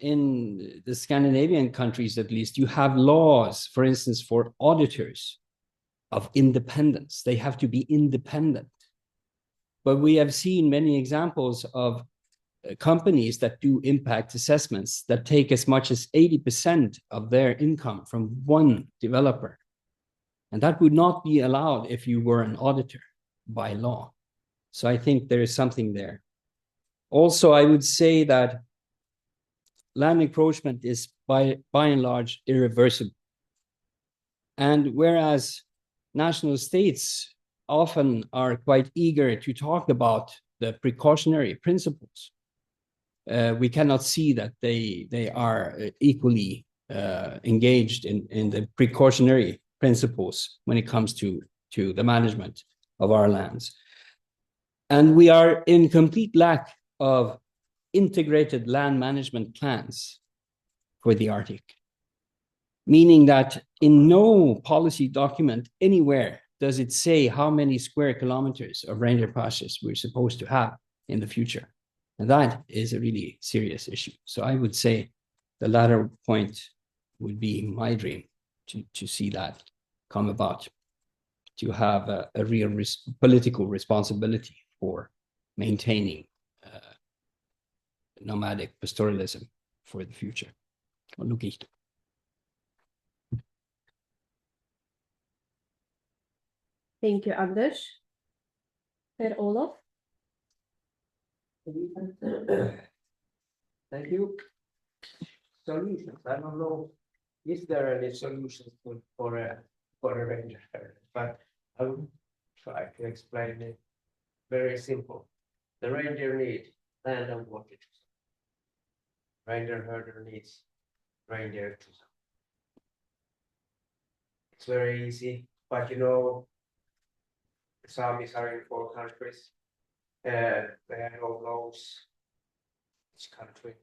the Scandinavian countries, at least, you have laws, for instance, for auditors of independence. They have to be independent. But we have seen many examples of companies that do impact assessments that take as much as 80% of their income from one developer. And that would not be allowed if you were an auditor by law. So I think there is something there. Also, I would say that land encroachment is by and large irreversible. And whereas national states often are quite eager to talk about the precautionary principles, we cannot see that they are equally engaged in the precautionary principles when it comes to the management of our lands. And we are in complete lack of integrated land management plans for the Arctic, meaning that in no policy document anywhere does it say how many square kilometers of reindeer pastures we're supposed to have in the future? And that is a really serious issue. So I would say the latter point would be my dream, to see that come about, to have a real political responsibility for maintaining nomadic pastoralism for the future. Thank you, Anders. Per-Olof. Thank you. Solutions. I don't know, is there any solutions for a reindeer herd? But I will try to explain it very simple. The reindeer need land and water. Reindeer herder needs reindeer to. It's very easy, but you know, the Sámis are in 4 countries. They have no laws. Each country.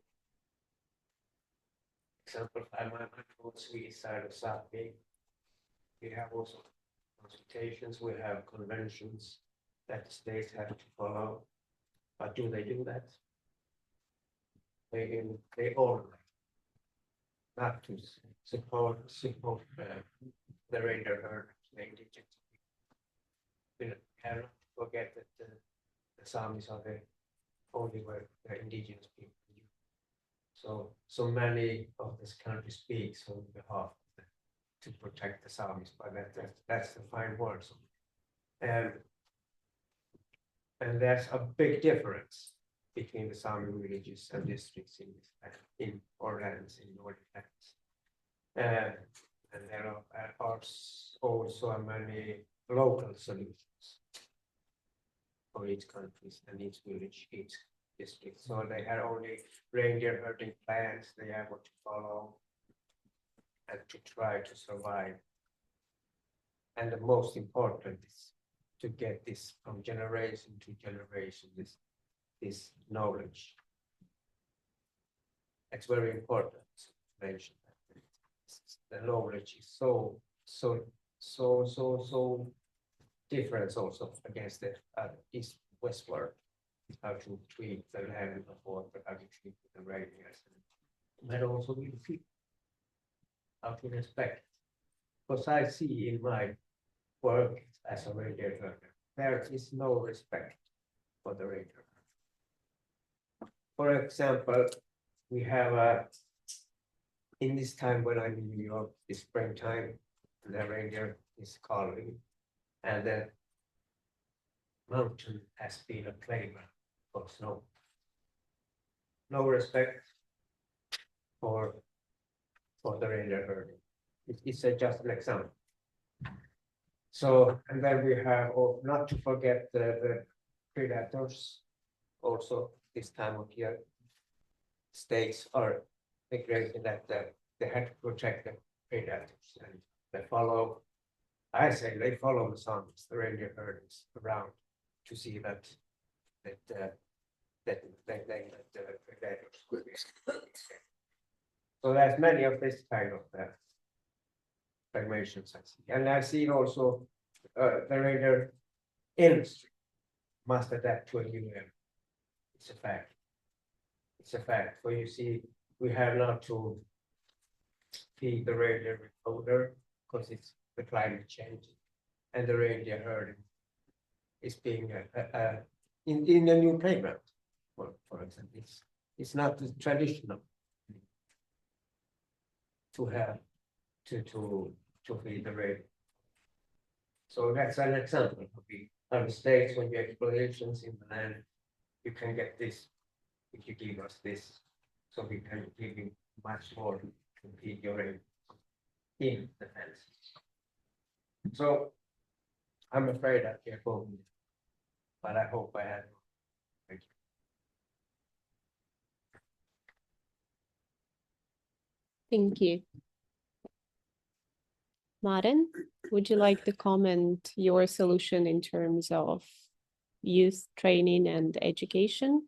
Example, I'm on the Swedish side of Sámi. We have also consultations, we have conventions that the states have to follow. But do they do that? They all not to support the reindeer herd, the indigenous people. We cannot forget that the Sámis are the only where the indigenous people live. So many of this country speaks on behalf of them to protect the Sámis, but that's the fine words. And there's a big difference between the Sámi villages and districts in our lands, in Nordic lands. And there are also many local solutions for each country and each village, each district. So they have only reindeer herding plans, they have what to follow and to try to survive. And the most important is to get this from generation to generation, this knowledge. It's very important to mention that the knowledge is so different also against the east westward, how to treat the land and the water, how to treat the reindeers, and also with people, how to respect. Because I see in my work as a reindeer herder, there is no respect for the reindeer. For example, we have in this time when I'm in New York, it's springtime, the reindeer is calling, and the mountain has been a playground for snow. No respect for the reindeer herding. It's just an example. So, and then we have, not to forget the predators. Also, this time of year, states are agreeing that they have to protect the predators, and they follow. I say they follow the Sámis, the reindeer herders around to see that the predators. So there's many of this kind of fragmentations I see, and I've seen also the reindeer industry must adapt to a new era. It's a fact. It's a fact. For you see, we have now to feed the reindeer with fodder because it's the climate change, and the reindeer herding is being in a new playground. For example, it's not the traditional to have to feed the reindeer. So that's an example of the mistakes when you explorations in the land. You can get this if you give us this, so we can give you much more to feed your reindeer in the fence. So I'm afraid I can't go, but I hope I had. Thank you. Thank you. Maren, would you like to comment your solution in terms of youth training and education?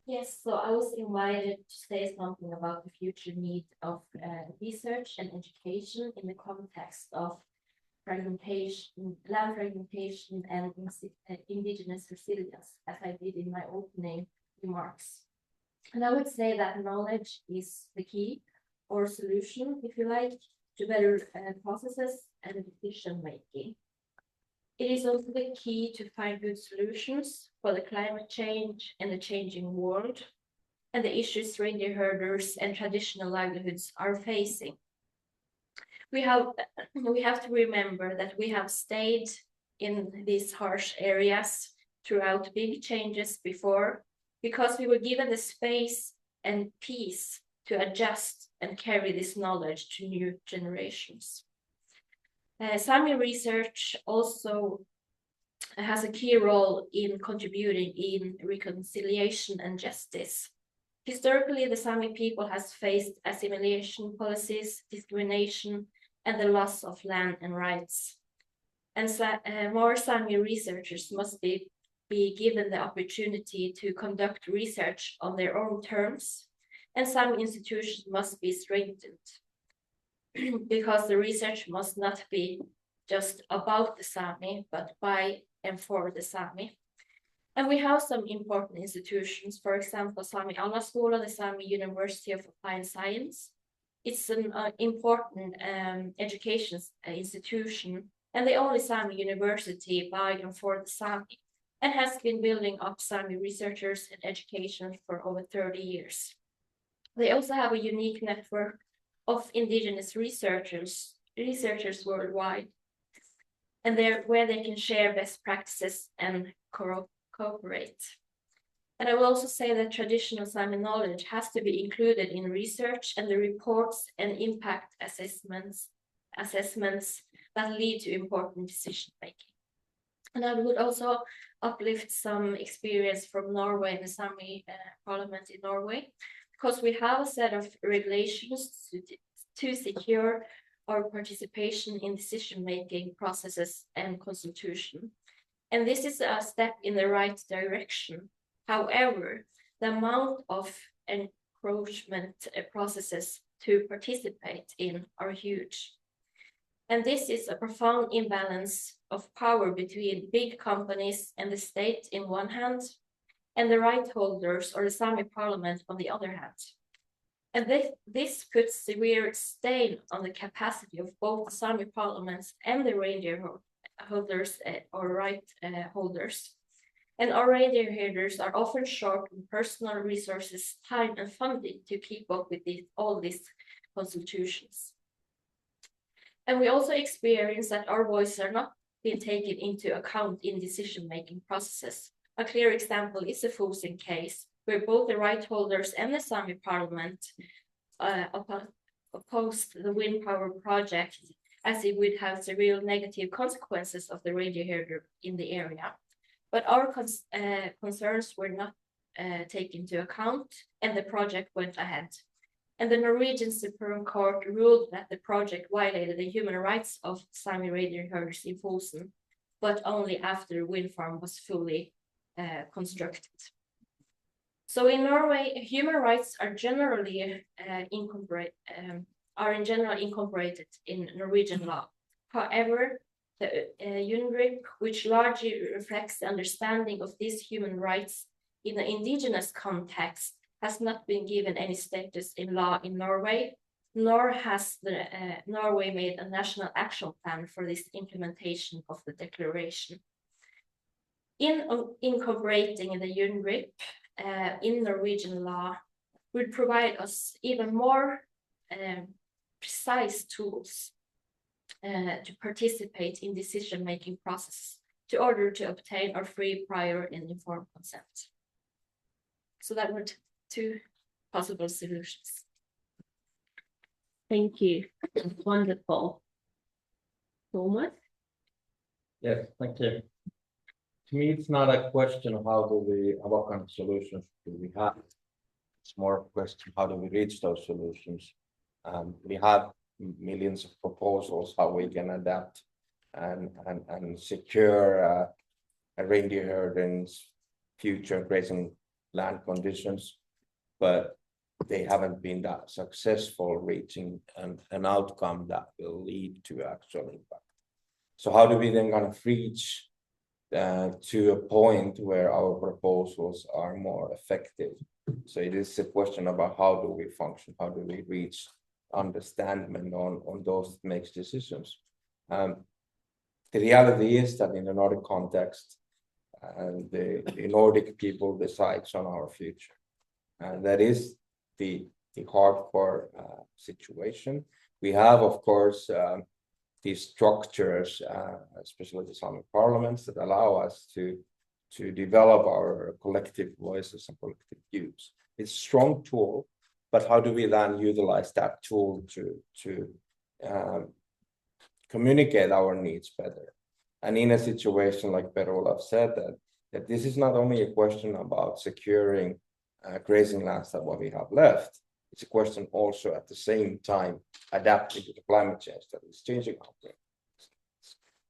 Yes, so I was invited to say something about the future need of research and education in the context of fragmentation, land fragmentation, and indigenous resilience, as I did in my opening remarks. And I would say that knowledge is the key or solution, if you like, to better processes and decision making. It is also the key to find good solutions for the climate change and the changing world, and the issues reindeer herders and traditional livelihoods are facing. We have to remember that we have stayed in these harsh areas throughout big changes before, because we were given the space and peace to adjust and carry this knowledge to new generations. Sámi research also has a key role in contributing in reconciliation and justice. Historically, the Sámi people has faced assimilation policies, discrimination, and the loss of land and rights. And more Sámi researchers must be given the opportunity to conduct research on their own terms, and some institutions must be strengthened because the research must not be just about the Sámi, but by and for the Sámi. And we have some important institutions, for example, Sámi Alaskola, the Sámi University of Applied Science. It's an important education institution and the only Sámi university by and for the Sámi, and has been building up Sámi researchers and education for over 30 years. They also have a unique network of indigenous researchers worldwide, and where they can share best practices and cooperate. And I will also say that traditional Sámi knowledge has to be included in research and the reports and impact assessments that lead to important decision making. And I would also uplift some experience from Norway and the Sámi parliament in Norway, because we have a set of regulations to secure our participation in decision-making processes and constitution. And this is a step in the right direction. However, the amount of encroachment processes to participate in are huge. And this is a profound imbalance of power between big companies and the state in one hand, and the right holders or the Sámi parliament on the other hand. And this puts severe stain on the capacity of both the Sámi parliaments and the reindeer holders or right holders. And our reindeer herders are often short in personal resources, time, and funding to keep up with all these constitutions. And we also experience that our voices are not being taken into account in decision-making processes. A clear example is the Fosen case, where both the right holders and the Sámi parliament opposed the wind power project, as it would have severe negative consequences of the reindeer herder in the area. But our concerns were not taken into account, and the project went ahead. And the Norwegian Supreme Court ruled that the project violated the human rights of Sámi reindeer herders in Fosen, but only after the wind farm was fully constructed. So in Norway, human rights are generally incorporated in Norwegian law. However, the UNDRIP, which largely reflects the understanding of these human rights in the indigenous context, has not been given any status in law in Norway, nor has Norway made a national action plan for this implementation of the declaration. In incorporating the UNDRIP in Norwegian law would provide us even more precise tools to participate in decision-making process in order to obtain our free, prior, and informed consent. So that were two possible solutions. Thank you. Wonderful. Thomas? Yes, thank you. To me, it's not a question of what kind of solutions do we have. It's more a question, how do we reach those solutions? We have millions of proposals how we can adapt and secure a reindeer herding's future grazing land conditions, but they haven't been that successful reaching an outcome that will lead to actual impact. So how do we then kind of reach to a point where our proposals are more effective? So it is a question about how do we function, how do we reach understanding on those that makes decisions. The reality is that in the Nordic context, the Nordic people decides on our future. And that is the hardcore situation. We have, of course, these structures, especially the Sámi parliaments, that allow us to develop our collective voices and collective views. It's a strong tool, but how do we then utilize that tool to communicate our needs better? And in a situation like Per-Olof said, that this is not only a question about securing grazing lands that what we have left, it's a question also at the same time adapting to the climate change that is changing out there.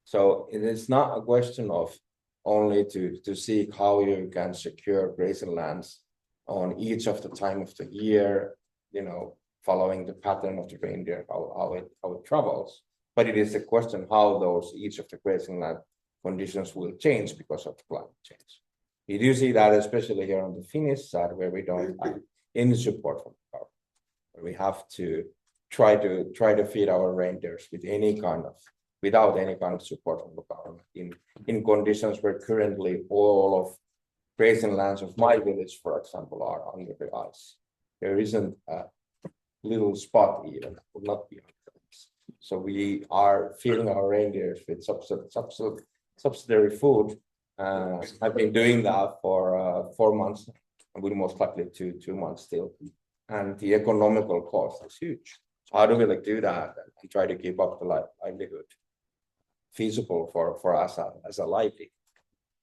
So it is not a question of only to see how you can secure grazing lands on each of the time of the year, you know, following the pattern of the reindeer, how it travels. But it is a question how those each of the grazing land conditions will change because of the climate change. We do see that especially here on the Finnish side, where we don't have any support from the government. We have to try to feed our reindeers with without any kind of support from the government in conditions where currently all of grazing lands of my village, for example, are under the ice. There isn't a little spot even that will not be under the ice. So we are feeding our reindeers with subsidiary food. I've been doing that for 4 months, and will most likely 2 months still. And the economical cost is huge. So how do we do that and try to keep up the livelihood feasible for us as a livelihood?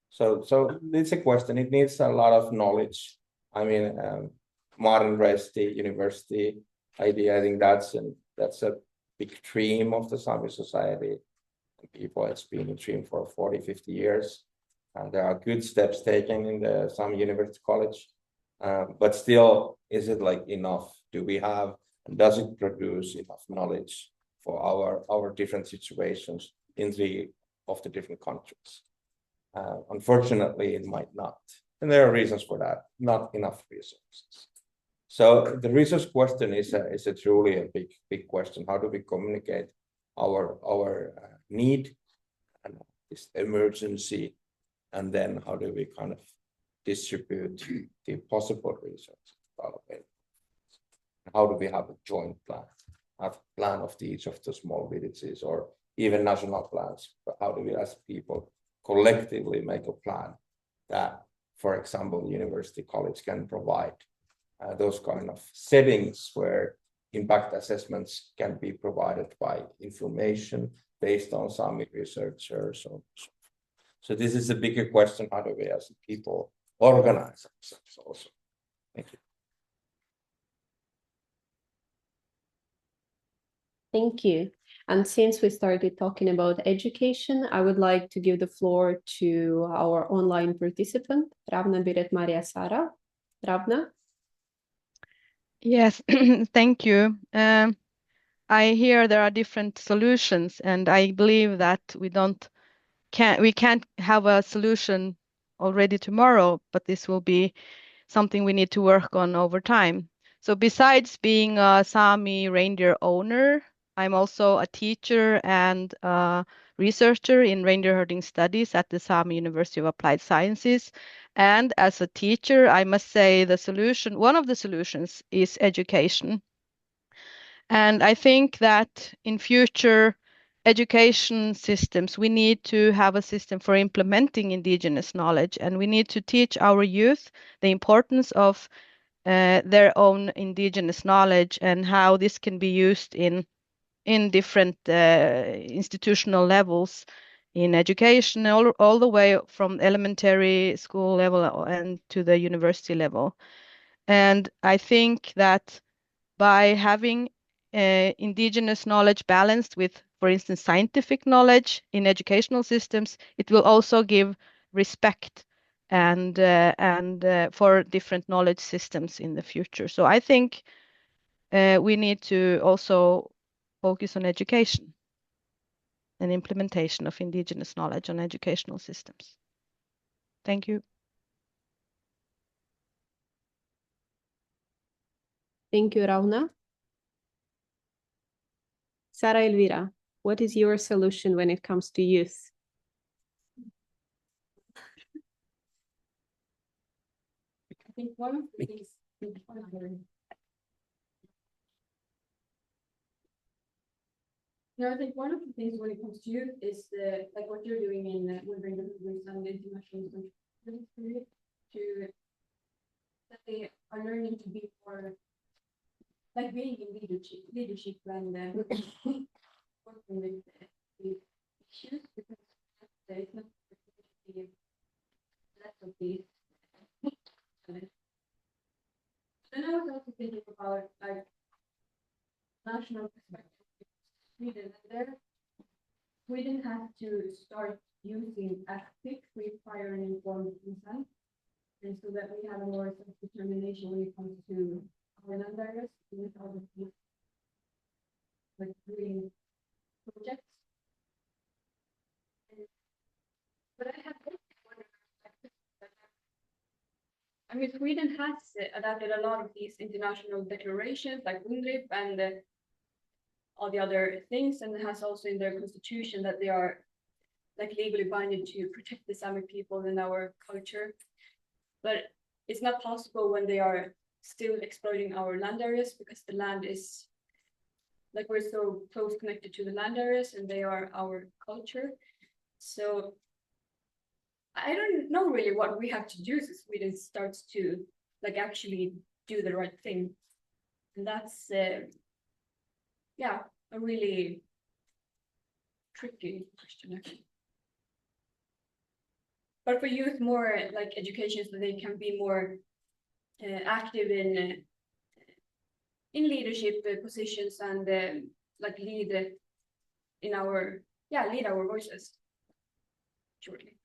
So it's a question. It needs a lot of knowledge. I mean, Maren raised the university idea. I think that's a big dream of the Sámi society. People, it's been a dream for 40, 50 years. And there are good steps taken in the Sámi University College. But still, is it enough? Does it produce enough knowledge for our different situations in the different countries? Unfortunately, it might not. And there are reasons for that, not enough resources. So the resource question is a truly a big question. How do we communicate our need and this emergency? And then how do we kind of distribute the possible resources? How do we have a joint plan? Have a plan of each of the small villages or even national plans? But how do we as people collectively make a plan that, for example, university college can provide those kind of settings where impact assessments can be provided by information based on Sámi researchers. So this is a bigger question. How do we as people organize ourselves also? Thank you. Thank you. And since we started talking about education, I would like to give the floor to our online participant, Ravna Biret Maria Sara. Ravna? Yes, thank you. I hear there are different solutions, and I believe that we can't have a solution already tomorrow, but this will be something we need to work on over time. So besides being a Sámi reindeer owner, I'm also a teacher and a researcher in reindeer herding studies at the Sámi University of Applied Sciences. And as a teacher, I must say one of the solutions is education. And I think that in future education systems, we need to have a system for implementing indigenous knowledge, and we need to teach our youth the importance of their own indigenous knowledge and how this can be used in different institutional levels in education, all the way from elementary school level and to the university level. And I think that by having indigenous knowledge balanced with, for instance, scientific knowledge in educational systems, it will also give respect and for different knowledge systems in the future. So I think we need to also focus on education. and implementation of Indigenous knowledge on educational systems. Thank you. Thank you, Rauna. Sara Elvira, what is your solution when it comes to youth? I think one of the things I think one of the things when it comes to youth is like what you're doing in with Reindeer and the international country to that they are learning to be more like being in leadership and working with the issues because there is not less of these. Then I was also thinking about like national perspective. Sweden has to start using ethics with prior and informed consent, and so that we have a more self-determination when it comes to our land areas with all of these like green projects. But I have I mean, Sweden has adopted a lot of these international declarations like UNDRIP and all the other things, and it has also in their constitution that they are like legally binding to protect the Sámi people and our culture. But it's not possible when they are still exploiting our land areas because the land is like we're so close connected to the land areas and they are our culture. So I don't know really what we have to do so Sweden starts to like actually do the right thing. And that's yeah, a really tricky question actually. But for youth, more like education so they can be more active in leadership positions and like lead in our lead our voices shortly.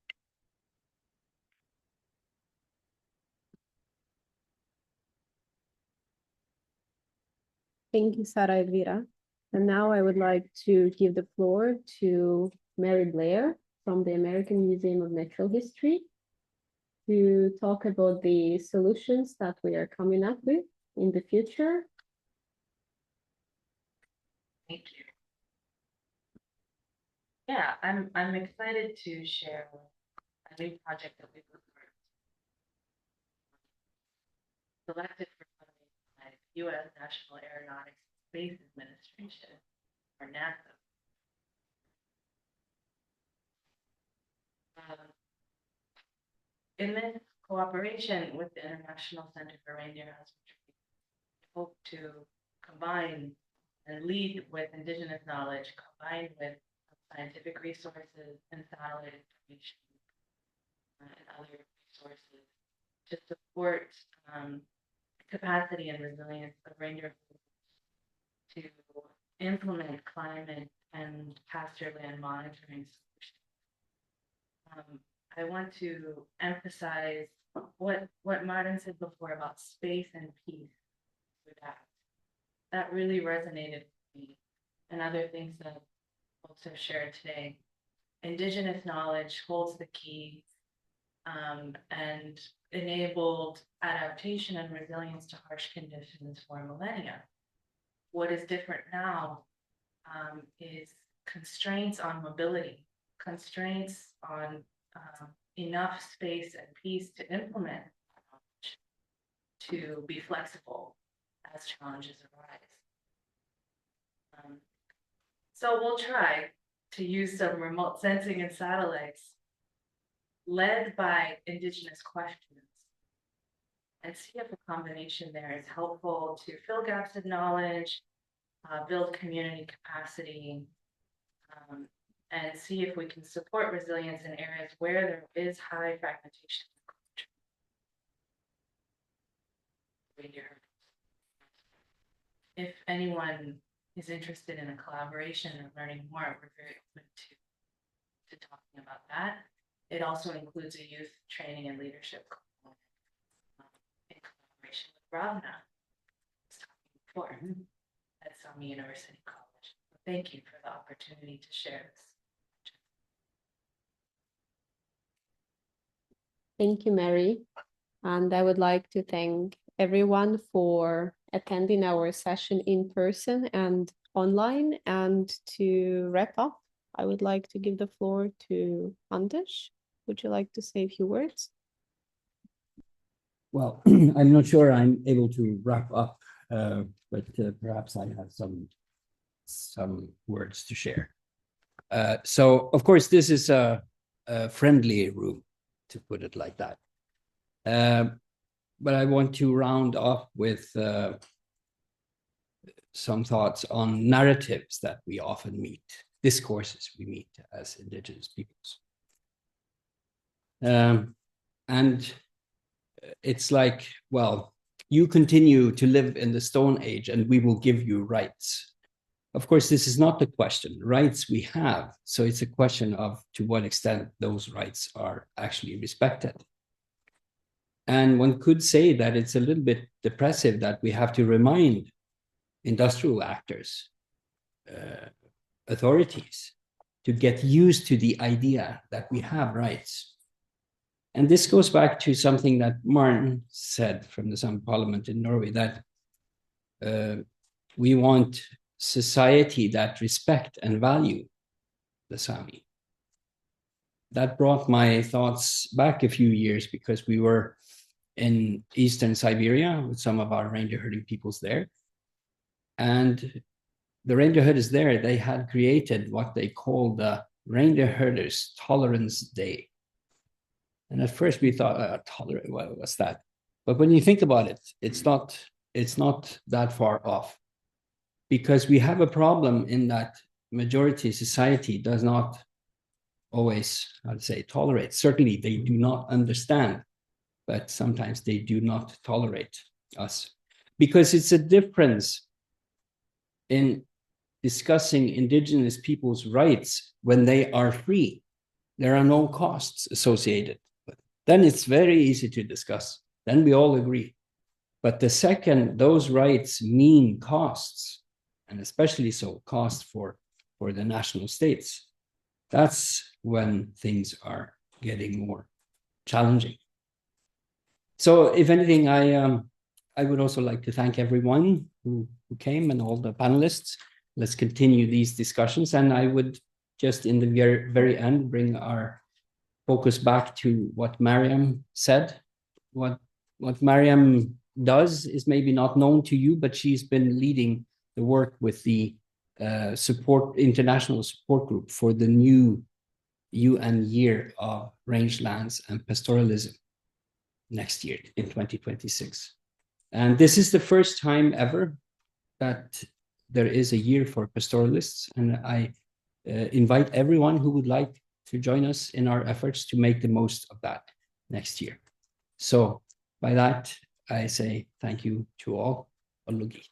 Thank you, Sara Elvira. And now I would like to give the floor to Mary Blair from the American Museum of Natural History to talk about the solutions that we are coming up with in the future. Thank you. Yeah, I'm excited to share a new project that we've selected for funding by the U.S. National Aeronautics and Space Administration, or NASA. In this cooperation with the International Center for Reindeer Husbandry, we hope to combine and lead with Indigenous knowledge, combined with scientific resources and satellite information and other resources to support capacity and resilience of reindeer to implement climate and pasture land monitoring solutions. I want to emphasize what Maren said before about space and peace with that. That really resonated with me, and other things that folks have shared today. Indigenous knowledge holds the key and enabled adaptation and resilience to harsh conditions for millennia. What is different now is constraints on mobility, constraints on enough space and peace to implement knowledge, to be flexible as challenges arise. So we'll try to use some remote sensing and satellites led by Indigenous questions and see if a combination there is helpful to fill gaps of knowledge, build community capacity, and see if we can support resilience in areas where there is high fragmentation. If anyone is interested in a collaboration and learning more, we're very open to talking about that. It also includes a youth training and leadership component in collaboration with Ravna, before, at Sámi University College. Thank you for the opportunity to share this. Thank you, Mary. And I would like to thank everyone for attending our session in person and online. And to wrap up, I would like to give the floor to Anders. Would you like to say a few words? Well, I'm not sure I'm able to wrap up, but perhaps I have some words to share. So, of course, this is a friendly room, to put it like that. But I want to round off with some thoughts on narratives that we often meet, discourses we meet as Indigenous peoples. And it's like, well, you continue to live in the Stone Age and we will give you rights. Of course, this is not the question. Rights we have, so it's a question of to what extent those rights are actually respected. And one could say that it's a little bit depressive that we have to remind industrial actors, authorities, to get used to the idea that we have rights. And this goes back to something that Maren said from the Sámi Parliament in Norway, that we want society that respect and value the Sámi. That brought my thoughts back a few years, because we were in Eastern Siberia with some of our reindeer herding peoples there. And the reindeer herders there, they had created what they called the Reindeer Herders Tolerance Day. And at first we thought, tolerant, what's that? But when you think about it, it's not that far off, because we have a problem in that majority society does not always, I'd say, tolerate. Certainly they do not understand, but sometimes they do not tolerate us, because it's a difference in discussing Indigenous people's rights when they are free. There are no costs associated. Then it's very easy to discuss. Then we all agree. But the second those rights mean costs, and especially so costs for the national states, that's when things are getting more challenging. So if anything, I would also like to thank everyone who came and all the panelists. Let's continue these discussions. And I would just in the very end bring our focus back to what Mariam said. What Mariam does is maybe not known to you, but she's been leading the work with the international support group for the new UN year of rangelands and pastoralism next year in 2026. And this is the first time ever that there is a year for pastoralists. And I invite everyone who would like to join us in our efforts to make the most of that next year. So by that, I say thank you to all. Ologi.